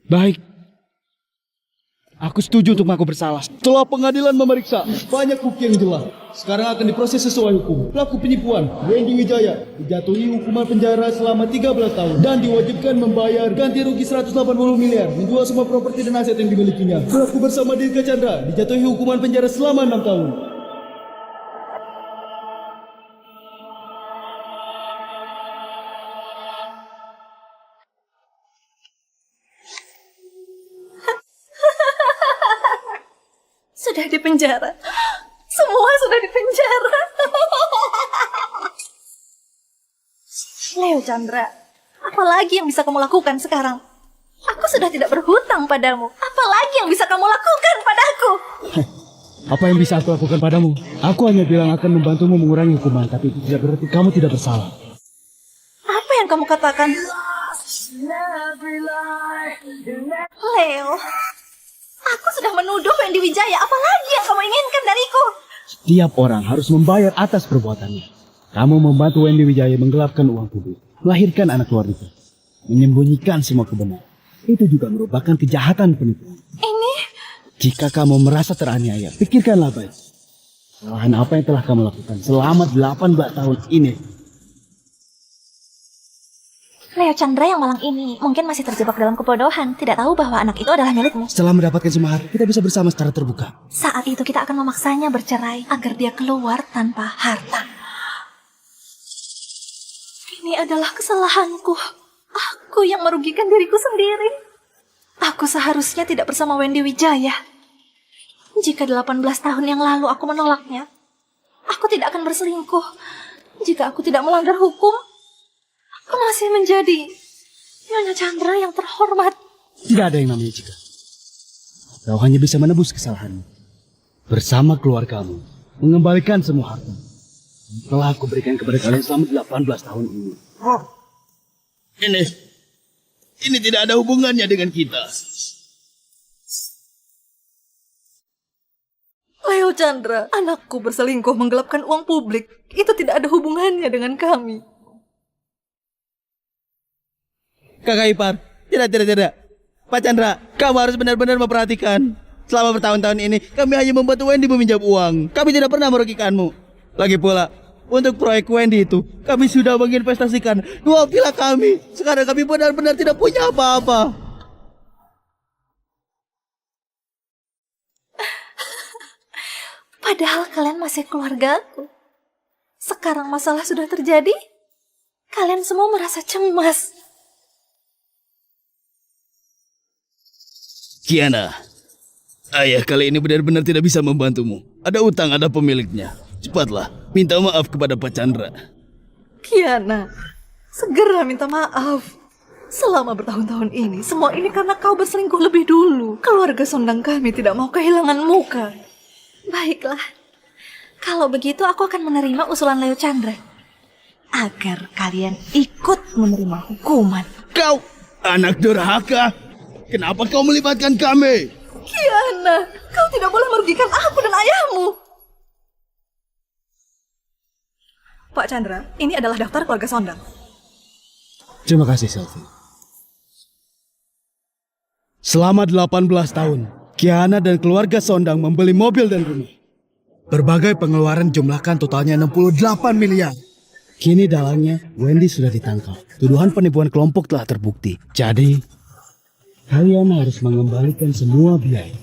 Baik. Aku setuju untuk mengaku bersalah. Setelah pengadilan memeriksa banyak bukti yang jelas, sekarang akan diproses sesuai hukum. Pelaku penipuan Wendy Wijaya dijatuhi hukuman penjara selama 13 tahun dan diwajibkan membayar ganti rugi 180 miliar, menjual semua properti dan aset yang dimilikinya. Pelaku bersama Dirga Chandra dijatuhi hukuman penjara selama 6 tahun. Sudah di penjara. Semua sudah di penjara. Leo Chandra, apa lagi yang bisa kamu lakukan sekarang? Aku sudah tidak berhutang padamu. Apa lagi yang bisa kamu lakukan padaku? Apa yang bisa aku lakukan padamu? Aku hanya bilang akan membantumu mengurangi hukuman, tapi itu tidak berarti kamu tidak bersalah. Apa yang kamu katakan? Leo, aku sudah menuduh Wendy Wijaya. Apa lagi yang kamu inginkan dariku? Setiap orang harus membayar atas perbuatannya. Kamu membantu Wendy Wijaya menggelapkan uang publik, melahirkan anak luar nikah, menyembunyikan semua kebenaran. Itu juga merupakan kejahatan penipuan. Ini... Jika kamu merasa teraniaya, pikirkanlah baik. Kesalahan apa yang telah kamu lakukan selama 18 tahun ini? Leo Chandra yang malang ini mungkin masih terjebak dalam kebodohan. Tidak tahu bahwa anak itu adalah milikmu. Setelah mendapatkan semua harta, kita bisa bersama secara terbuka. Saat itu kita akan memaksanya bercerai agar dia keluar tanpa harta. Ini adalah kesalahanku. Aku yang merugikan diriku sendiri. Aku seharusnya tidak bersama Wendy Wijaya. Jika 18 tahun yang lalu aku menolaknya, aku tidak akan berselingkuh. Jika aku tidak melanggar hukum, aku masih menjadi Nyonya Chandra yang terhormat. Tidak ada yang namanya jika. Kau hanya bisa menebus kesalahanmu. Bersama keluargamu, mengembalikan semua harta. Telah aku berikan kepada kalian selama 18 tahun ini. Ini tidak ada hubungannya dengan kita. Leo Chandra, anakku berselingkuh menggelapkan uang publik. Itu tidak ada hubungannya dengan kami. Kakak ipar, tidak. Pak Chandra, kamu harus benar-benar memperhatikan. Selama bertahun-tahun ini, kami hanya membantu Wendy meminjam uang. Kami tidak pernah merugikanmu. Lagi pula, untuk proyek Wendy itu, kami sudah menginvestasikan 2 villa kami. Sekarang kami benar-benar tidak punya apa-apa. Padahal kalian masih keluargaku. Sekarang masalah sudah terjadi, kalian semua merasa cemas. Kiana, ayah kali ini benar-benar tidak bisa membantumu. Ada utang, ada pemiliknya. Cepatlah, minta maaf kepada Pak Chandra. Kiana, segera minta maaf. Selama bertahun-tahun ini, semua ini karena kau berselingkuh lebih dulu. Keluarga Sondang kami tidak mau kehilangan muka. Baiklah, kalau begitu aku akan menerima usulan Leo Chandra. agar kalian ikut menerima hukuman. Kau anak durhaka. Kenapa kau melibatkan kami? Kiana, kau tidak boleh merugikan aku dan ayahmu. Pak Chandra, ini adalah daftar keluarga Sondang. Terima kasih, Selvi. Selama 18 tahun, Kiana dan keluarga Sondang membeli mobil dan rumah. Berbagai pengeluaran jumlahkan totalnya 68 miliar. Kini dalangnya, Wendy sudah ditangkap. Tuduhan penipuan kelompok telah terbukti. Jadi, kalian harus mengembalikan semua biaya.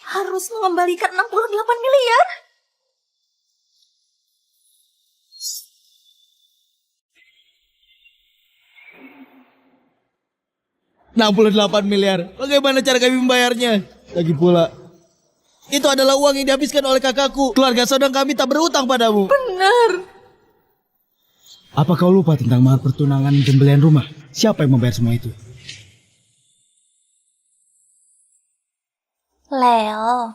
Harus mengembalikan 68 miliar? 68 miliar. Bagaimana cara kami membayarnya? Lagi pula, itu adalah uang yang dihabiskan oleh kakakku. Keluarga Sondang kami tak berutang padamu. Apa kau lupa tentang mahar pertunangan dan pembelian rumah? Siapa yang membayar semua itu? Leo,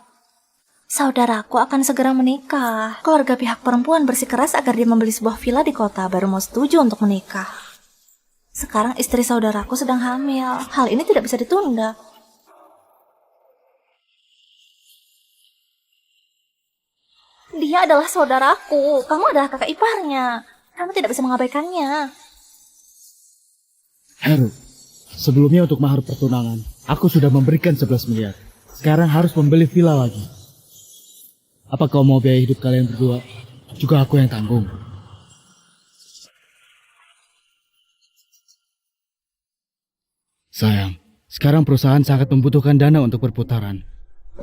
saudaraku akan segera menikah. Keluarga pihak perempuan bersikeras agar dia membeli sebuah villa di kota, baru mau setuju untuk menikah. Sekarang istri saudaraku sedang hamil. Hal ini tidak bisa ditunda. Dia adalah saudaraku. Kamu adalah kakak iparnya. Kamu tidak bisa mengabaikannya. Heru, sebelumnya untuk mahar pertunangan, aku sudah memberikan 11 miliar. Sekarang harus membeli villa lagi. Apa kau mau biaya hidup kalian berdua? Juga aku yang tanggung. Sayang, sekarang perusahaan sangat membutuhkan dana untuk perputaran.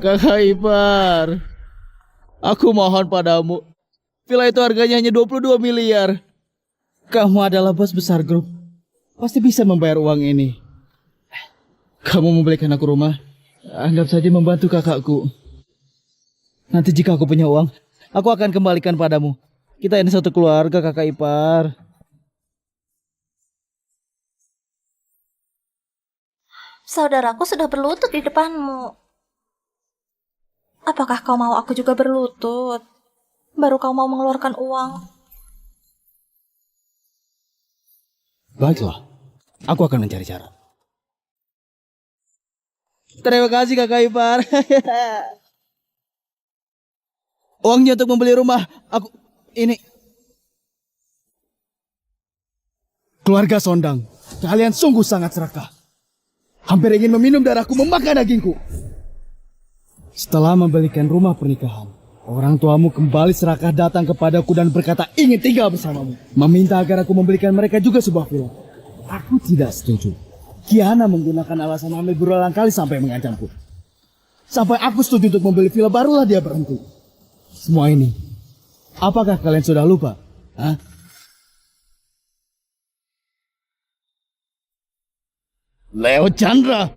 Kakak ipar, aku mohon padamu. Villa itu harganya hanya 22 miliar. Kamu adalah bos besar grup. Pasti bisa membayar uang ini. Kamu membelikan aku rumah. Anggap saja membantu kakakku. Nanti jika aku punya uang, aku akan kembalikan padamu. Kita ini satu keluarga, kakak ipar. Saudaraku sudah berlutut di depanmu. Apakah kau mau aku juga berlutut? Baru kau mau mengeluarkan uang. Baiklah, aku akan mencari cara. Terima kasih kakak ipar. Uangnya untuk membeli rumah. Ini. Keluarga Sondang, kalian sungguh sangat serakah. Hampir ingin meminum darahku, memakan dagingku. Setelah membelikan rumah pernikahan, orang tuamu kembali serakah datang kepadaku dan berkata ingin tinggal bersamamu. Meminta agar aku membelikan mereka juga sebuah villa. Aku tidak setuju. Kiana menggunakan alasan hamil berulang kali sampai mengancamku. Sampai aku setuju untuk membeli villa, barulah dia berhenti. Semua ini, apakah kalian sudah lupa? Hah? Leo Chandra,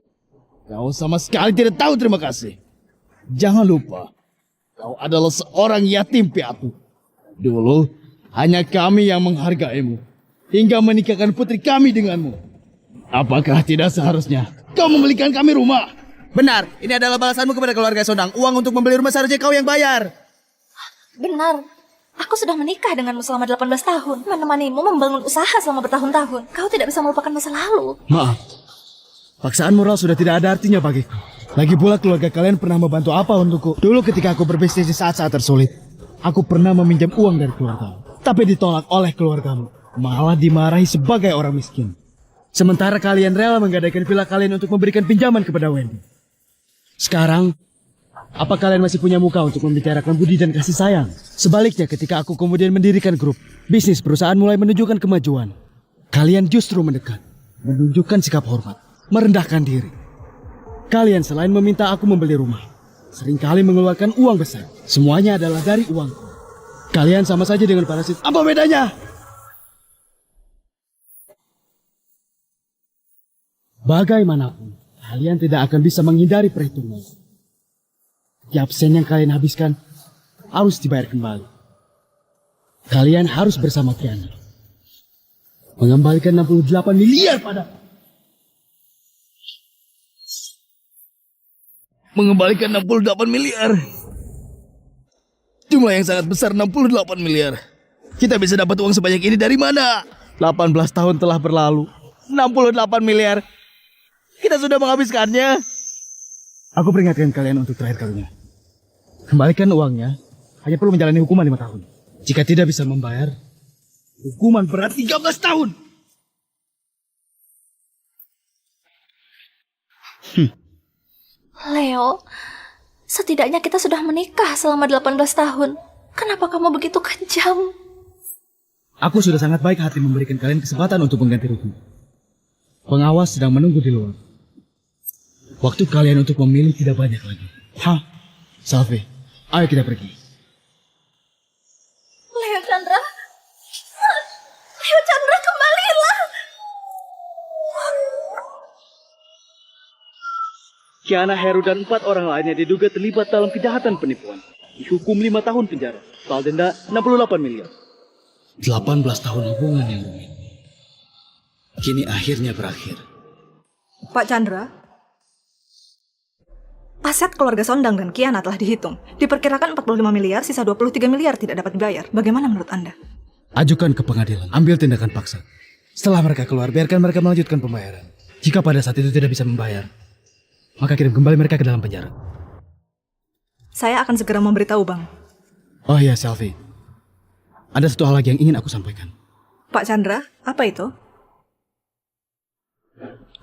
kau sama sekali tidak tahu terima kasih. Jangan lupa, kau adalah seorang yatim piatu. Dulu, hanya kami yang menghargaimu, hingga menikahkan putri kami denganmu. Apakah tidak seharusnya kau membelikan kami rumah? Benar, ini adalah balasanmu kepada keluarga Sondang. Uang untuk membeli rumah seharusnya kau yang bayar. Benar. Aku sudah menikah denganmu selama 18 tahun. Menemanimu membangun usaha selama bertahun-tahun. Kau tidak bisa melupakan masa lalu. Maaf, paksaan moral sudah tidak ada artinya bagiku. Lagi pula keluarga kalian pernah membantu apa untukku? Dulu ketika aku berbisnis di saat-saat tersulit, aku pernah meminjam uang dari keluargamu. Tapi ditolak oleh keluargamu. Malah dimarahi sebagai orang miskin. Sementara kalian rela menggadaikan villa kalian untuk memberikan pinjaman kepada Wendy. Sekarang, apa kalian masih punya muka untuk membicarakan budi dan kasih sayang? Sebaliknya ketika aku kemudian mendirikan grup, bisnis perusahaan mulai menunjukkan kemajuan. Kalian justru mendekat, menunjukkan sikap hormat, merendahkan diri. Kalian selain meminta aku membeli rumah, seringkali mengeluarkan uang besar. Semuanya adalah dari uang. Kalian sama saja dengan parasit. Apa bedanya? Bagaimanapun, kalian tidak akan bisa menghindari perhitungan. Tiap sen yang kalian habiskan harus dibayar kembali. Kalian harus bersama Kiana mengembalikan 68 miliar pada. mengembalikan 68 miliar. Jumlah yang sangat besar, 68 miliar. Kita bisa dapat uang sebanyak ini dari mana? 18 tahun telah berlalu. 68 miliar. Kita sudah menghabiskannya. Aku peringatkan kalian untuk terakhir kalinya. Kembalikan uangnya. Hanya perlu menjalani hukuman 5 tahun. Jika tidak bisa membayar, hukuman berat 13 tahun. Leo, setidaknya kita sudah menikah selama 18 tahun. Kenapa kamu begitu kejam? Aku sudah sangat baik hati memberikan kalian kesempatan untuk mengganti rugi. Pengawas sedang menunggu di luar. Waktu kalian untuk memilih tidak banyak lagi. Hah? Salve, ayo kita pergi. Leo Chandra. Leo Chandra, kembalilah. Kiana Heru dan 4 orang lainnya diduga terlibat dalam kejahatan penipuan. Dihukum 5 tahun penjara. Total denda 68 miliar. 18 tahun hubungan yang rumit. Kini akhirnya berakhir. Pak Chandra, aset keluarga Sondang dan Kiana telah dihitung. Diperkirakan 45 miliar, sisa 23 miliar tidak dapat dibayar. Bagaimana menurut Anda? Ajukan ke pengadilan, ambil tindakan paksa. Setelah mereka keluar, biarkan mereka melanjutkan pembayaran. Jika pada saat itu tidak bisa membayar, maka kirim kembali mereka ke dalam penjara. Saya akan segera memberitahu, Bang. Oh iya, Selfie. Ada satu hal lagi yang ingin aku sampaikan. Pak Chandra, apa itu?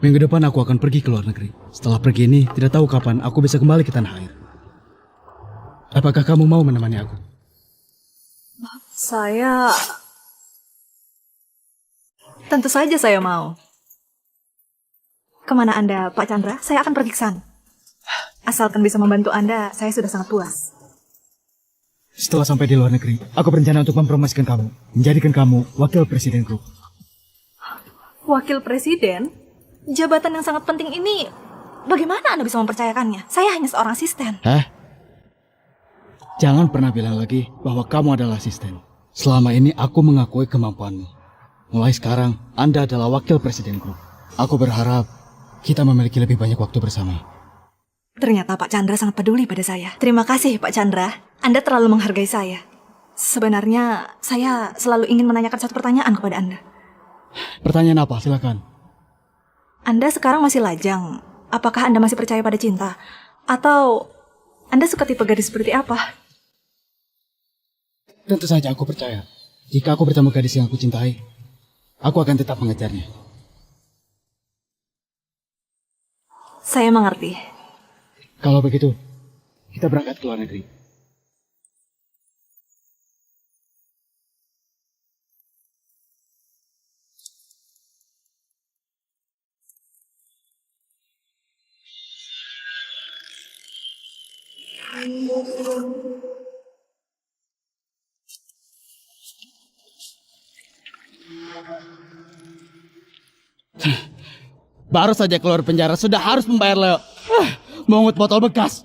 Minggu depan aku akan pergi ke luar negeri. Setelah pergi ini, tidak tahu kapan aku bisa kembali ke tanah air. Apakah kamu mau menemani aku? Saya... Tentu saja saya mau. Kemana Anda, Pak Chandra? Saya akan pergi ke sana. Asalkan bisa membantu Anda, saya sudah sangat puas. Setelah sampai di luar negeri, aku berencana untuk mempromosikan kamu, menjadikan kamu wakil presiden grup. Wakil Presiden? Jabatan yang sangat penting ini, bagaimana Anda bisa mempercayakannya? Saya hanya seorang asisten. Hah? Jangan pernah bilang lagi bahwa kamu adalah asisten. Selama ini aku mengakui kemampuanmu. Mulai sekarang, Anda adalah wakil presiden grup. Aku berharap kita memiliki lebih banyak waktu bersama. Ternyata Pak Chandra sangat peduli pada saya. Terima kasih Pak Chandra, Anda terlalu menghargai saya. Sebenarnya, saya selalu ingin menanyakan satu pertanyaan kepada Anda. Pertanyaan apa? Silakan. Anda sekarang masih lajang. Apakah Anda masih percaya pada cinta? Atau Anda suka tipe gadis seperti apa? Tentu saja aku percaya. Jika aku bertemu gadis yang aku cintai, aku akan tetap mengejarnya. Saya mengerti. Kalau begitu, kita berangkat ke luar negeri. Baru saja keluar penjara sudah harus membayar Leo. Mengut botol bekas.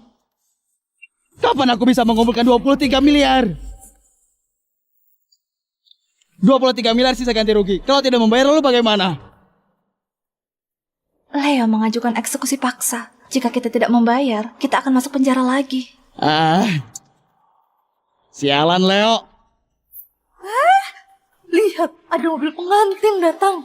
Kapan aku bisa mengumpulkan 23 miliar? 23 miliar sisa ganti rugi. Kalau tidak membayar lalu bagaimana? Leo mengajukan eksekusi paksa. Jika kita tidak membayar, kita akan masuk penjara lagi. Sialan Leo. Lihat, ada mobil pengantin datang.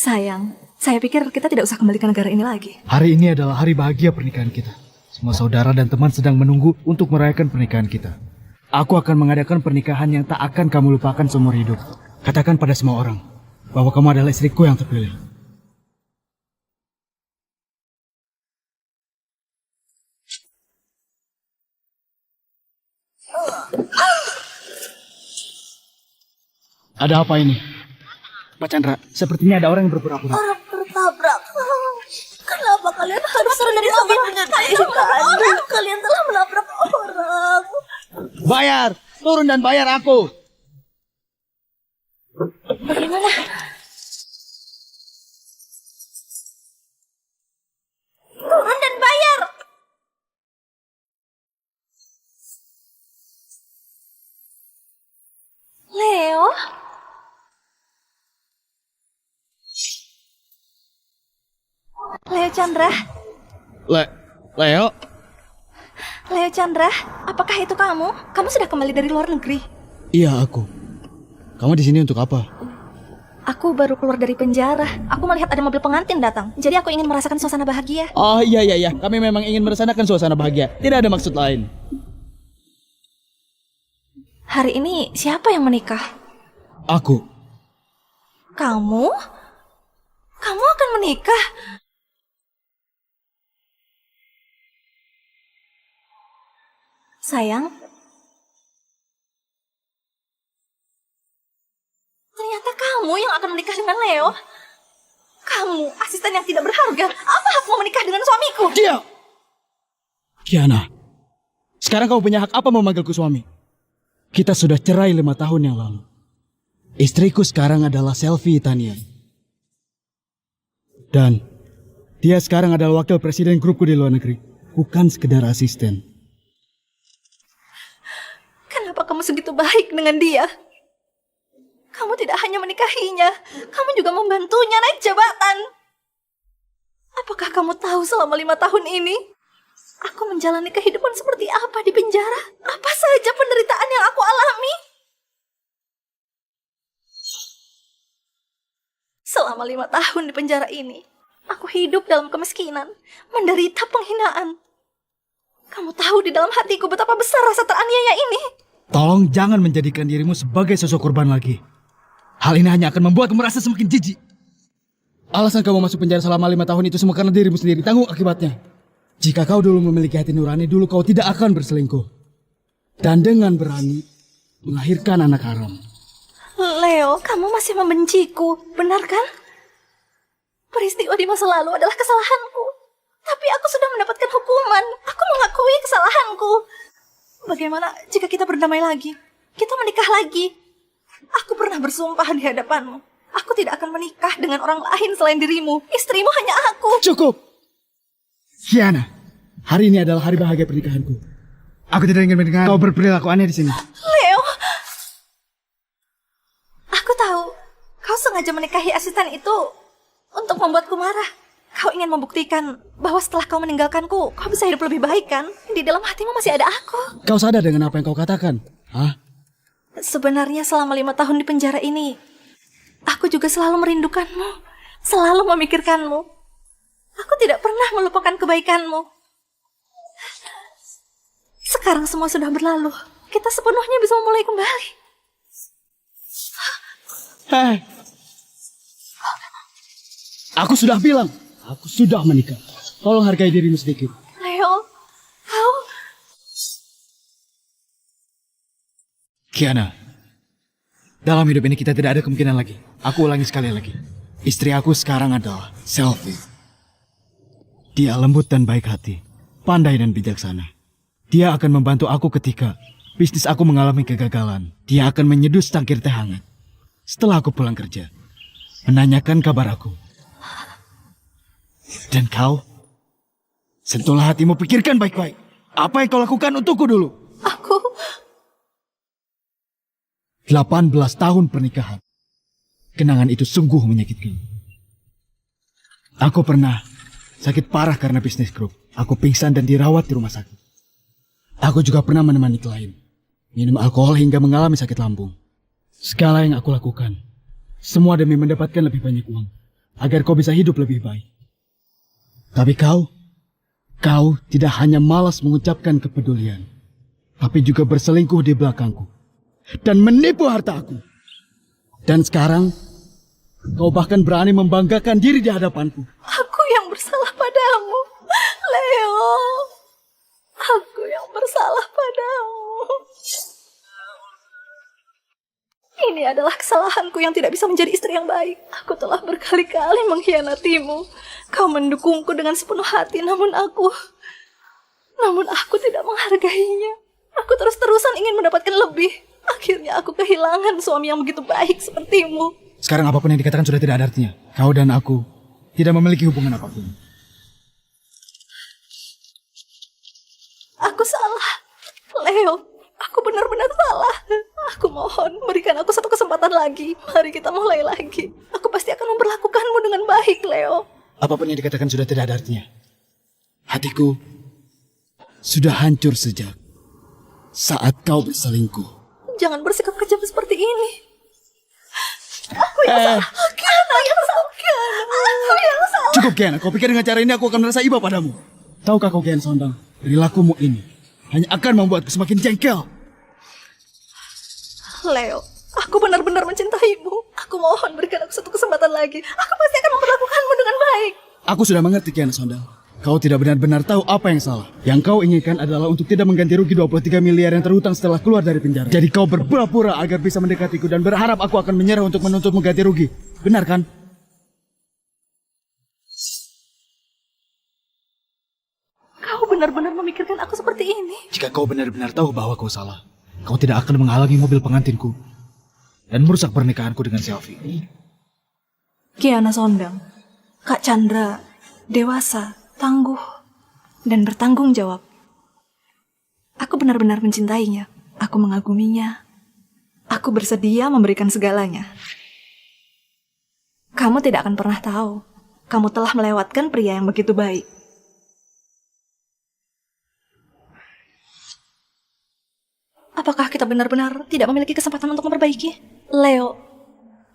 Sayang, saya pikir kita tidak usah kembali ke negara ini lagi. Hari ini adalah hari bahagia pernikahan kita. Semua saudara dan teman sedang menunggu untuk merayakan pernikahan kita. Aku akan mengadakan pernikahan yang tak akan kamu lupakan seumur hidup. Katakan pada semua orang bahwa kamu adalah istriku yang terpilih. Ada apa ini? Pak Chandra, sepertinya ada orang yang berpura-pura. Orang tertabrak. Kenapa kalian harus bisa menyedihkan? Kalian telah menabrak orang. Bayar. Turun dan bayar aku. Bagaimana? Turun dan bayar. Chandra. Leo, Leo Chandra, apakah itu kamu? Kamu sudah kembali dari luar negeri? Iya, aku. Kamu di sini untuk apa? Aku baru keluar dari penjara. Aku melihat ada mobil pengantin datang. Jadi aku ingin merasakan suasana bahagia. oh iya. Kami memang ingin merasakan suasana bahagia. Tidak ada maksud lain. Hari ini siapa yang menikah? Aku. Kamu? Kamu akan menikah? Sayang, ternyata kamu yang akan menikah dengan Leo. Kamu, asisten yang tidak berharga. Apa hakmu menikah dengan suamiku? Dia! Kiana, sekarang kamu punya hak apa memanggilku suami? Kita sudah cerai 5 tahun yang lalu. Istriku sekarang adalah Selvi Tanian. Dan dia sekarang adalah wakil presiden grupku di luar negeri. Bukan sekedar asisten. Kenapa kamu segitu baik dengan dia? Kamu tidak hanya menikahinya, kamu juga membantunya naik jabatan. Apakah kamu tahu selama 5 tahun ini, aku menjalani kehidupan seperti apa di penjara? Apa saja penderitaan yang aku alami? Selama 5 tahun di penjara ini, aku hidup dalam kemiskinan, menderita penghinaan. Kamu tahu di dalam hatiku betapa besar rasa teraniaya ini. Tolong jangan menjadikan dirimu sebagai sosok korban lagi. Hal ini hanya akan membuatmu merasa semakin jijik. Alasan kamu masuk penjara selama 5 tahun itu semua karena dirimu sendiri. Tanggung akibatnya. Jika kau dulu memiliki hati nurani, dulu kau tidak akan berselingkuh. Dan dengan berani melahirkan anak haram. Leo, kamu masih membenciku, benar kan? Peristiwa di masa lalu adalah kesalahanku. Tapi aku sudah mendapatkan hukuman. Aku mengakui kesalahanku. Bagaimana jika kita berdamai lagi? Kita menikah lagi. Aku pernah bersumpah di hadapanmu. Aku tidak akan menikah dengan orang lain selain dirimu. Istrimu hanya aku. Cukup! Kiana, hari ini adalah hari bahagia pernikahanku. Aku tidak ingin mendengar kau berperilaku aneh di sini. Leo, aku tahu kau sengaja menikahi asisten itu untuk membuatku marah. Kau ingin membuktikan bahwa setelah kau meninggalkanku, kau bisa hidup lebih baik kan? Di dalam hatimu masih ada aku. Kau sadar dengan apa yang kau katakan? Hah? Sebenarnya selama 5 tahun di penjara ini, aku juga selalu merindukanmu, selalu memikirkanmu. Aku tidak pernah melupakan kebaikanmu. Sekarang semua sudah berlalu. Kita sepenuhnya bisa memulai kembali. Hei. Aku sudah bilang, aku sudah menikah. Tolong hargai dirimu sedikit. Leo, kau... Kiana, dalam hidup ini kita tidak ada kemungkinan lagi. Aku ulangi sekali lagi. Istri aku sekarang adalah Selvi. Dia lembut dan baik hati, pandai dan bijaksana. Dia akan membantu aku ketika bisnis aku mengalami kegagalan. Dia akan menyeduh secangkir teh hangat setelah aku pulang kerja, menanyakan kabar aku. Dan kau, sentuhlah hatimu, pikirkan baik-baik. Apa yang kau lakukan untukku dulu? Aku... 18 tahun pernikahan. Kenangan itu sungguh menyakitkan. Aku pernah sakit parah karena bisnis grup. Aku pingsan dan dirawat di rumah sakit. Aku juga pernah menemani klien minum alkohol hingga mengalami sakit lambung. Segala yang aku lakukan, semua demi mendapatkan lebih banyak uang, agar kau bisa hidup lebih baik. Tapi kau tidak hanya malas mengucapkan kepedulian, tapi juga berselingkuh di belakangku dan menipu harta aku. Dan sekarang, kau bahkan berani membanggakan diri di hadapanku. Aku yang bersalah padamu, Leo. Aku yang bersalah padamu. Ini adalah kesalahanku yang tidak bisa menjadi istri yang baik. Aku telah berkali-kali mengkhianatimu. Kau mendukungku dengan sepenuh hati, namun aku tidak menghargainya. Aku terus-terusan ingin mendapatkan lebih. Akhirnya aku kehilangan suami yang begitu baik sepertimu. Sekarang apapun yang dikatakan sudah tidak ada artinya. Kau dan aku tidak memiliki hubungan apapun. Aku salah, Leo. Aku benar-benar salah. Aku mohon, berikan aku satu kesempatan lagi. Mari kita mulai lagi. Aku pasti akan memperlakukanmu dengan baik, Leo. Apapun yang dikatakan sudah tidak ada artinya. Hatiku sudah hancur sejak saat kau berselingkuh. Jangan bersikap kejam seperti ini. Aku yang salah, Kiana yang salah. Aku yang salah. Cukup Kiana, kau pikir dengan cara ini aku akan merasa iba padamu? Tahukah kau Kiana Sondang, perilakumu ini hanya akan membuatku semakin jengkel. Leo, aku benar-benar mencintaimu. Aku mohon berikan aku satu kesempatan lagi. Aku pasti akan memperlakukanmu dengan baik. Aku sudah mengerti Kiana Sondang. Kau tidak benar-benar tahu apa yang salah. Yang kau inginkan adalah untuk tidak mengganti rugi 23 miliar yang terhutang setelah keluar dari penjara. Jadi kau berpura-pura agar bisa mendekatiku dan berharap aku akan menyerah untuk menuntut mengganti rugi. Benar kan? Kau benar-benar memikirkan aku seperti ini. Jika kau benar-benar tahu bahwa kau salah, kau tidak akan menghalangi mobil pengantinku dan merusak pernikahanku dengan Selfie. Kiana Sondang, Kak Chandra, dewasa, tangguh, dan bertanggung jawab. Aku benar-benar mencintainya. Aku mengaguminya. Aku bersedia memberikan segalanya. Kamu tidak akan pernah tahu. Kamu telah melewatkan pria yang begitu baik. Apakah kita benar-benar tidak memiliki kesempatan untuk memperbaiki? Leo,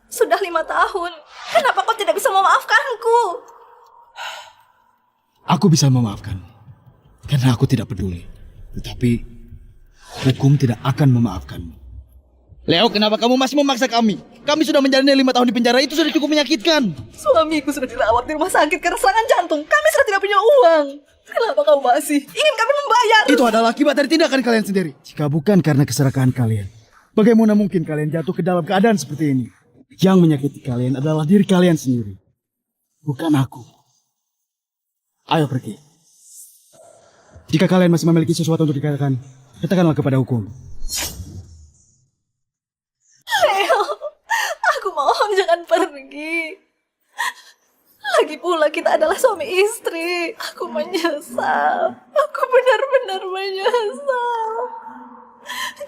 sudah 5 tahun. Kenapa kau tidak bisa memaafkanku? Aku bisa memaafkan. Karena aku tidak peduli. Tetapi hukum tidak akan memaafkanmu. Leo, kenapa kamu masih memaksa kami? Kami sudah menjalani 5 tahun di penjara, itu sudah cukup menyakitkan. Suamiku sudah dirawat di rumah sakit karena serangan jantung. Kami sudah tidak punya uang. Kenapa kamu masih ingin kami membayar? Itu adalah akibat dari tindakan kalian sendiri. Jika bukan karena keserakahan kalian, bagaimana mungkin kalian jatuh ke dalam keadaan seperti ini? Yang menyakiti kalian adalah diri kalian sendiri. Bukan aku. Ayo pergi. Jika kalian masih memiliki sesuatu untuk dikatakan, katakanlah kepada hukum. Leo, aku mohon jangan pergi. Lagi pula kita adalah suami istri. Aku menyesal. Aku benar-benar menyesal.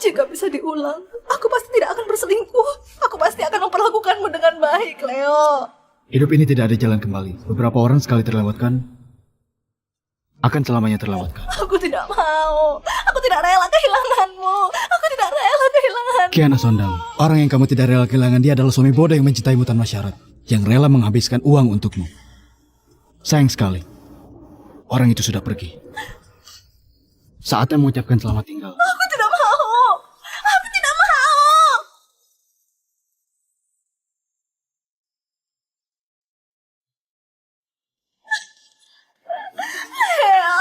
Jika bisa diulang, aku pasti tidak akan berselingkuh. Aku pasti akan memperlakukanmu dengan baik, Leo. Hidup ini tidak ada jalan kembali. Beberapa orang sekali terlewatkan, akan selamanya terlewatkan. Aku tidak mau. Aku tidak rela kehilanganmu. Aku tidak rela kehilanganmu. Kiana Sondang, orang yang kamu tidak rela kehilangan dia adalah suami bodoh yang mencintaimu tanpa syarat, yang rela menghabiskan uang untukmu. Sayang sekali, orang itu sudah pergi. Saatnya mengucapkan selamat tinggal. Aku tidak mau. Aku tidak mau. Leo.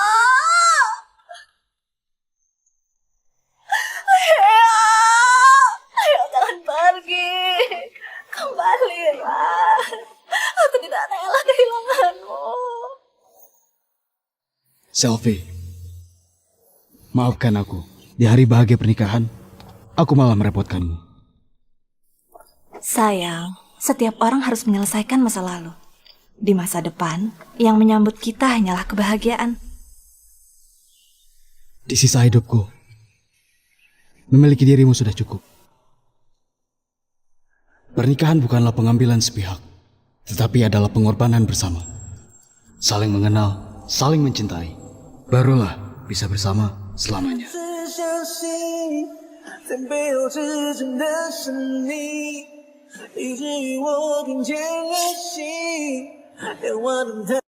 Leo. Leo, jangan pergi. Kembalilah. Aku tidak rela kehilanganmu. Selfie, maafkan aku. Di hari bahagia pernikahan, aku malah merepotkanmu. Sayang, setiap orang harus menyelesaikan masa lalu. Di masa depan, yang menyambut kita hanyalah kebahagiaan. Di sisa hidupku, memiliki dirimu sudah cukup. Pernikahan bukanlah pengambilan sepihak, tetapi adalah pengorbanan bersama. Saling mengenal, saling mencintai. Barulah bisa bersama selamanya. 相信，在背后支撑的是你，以至于我听见了心，连我等待。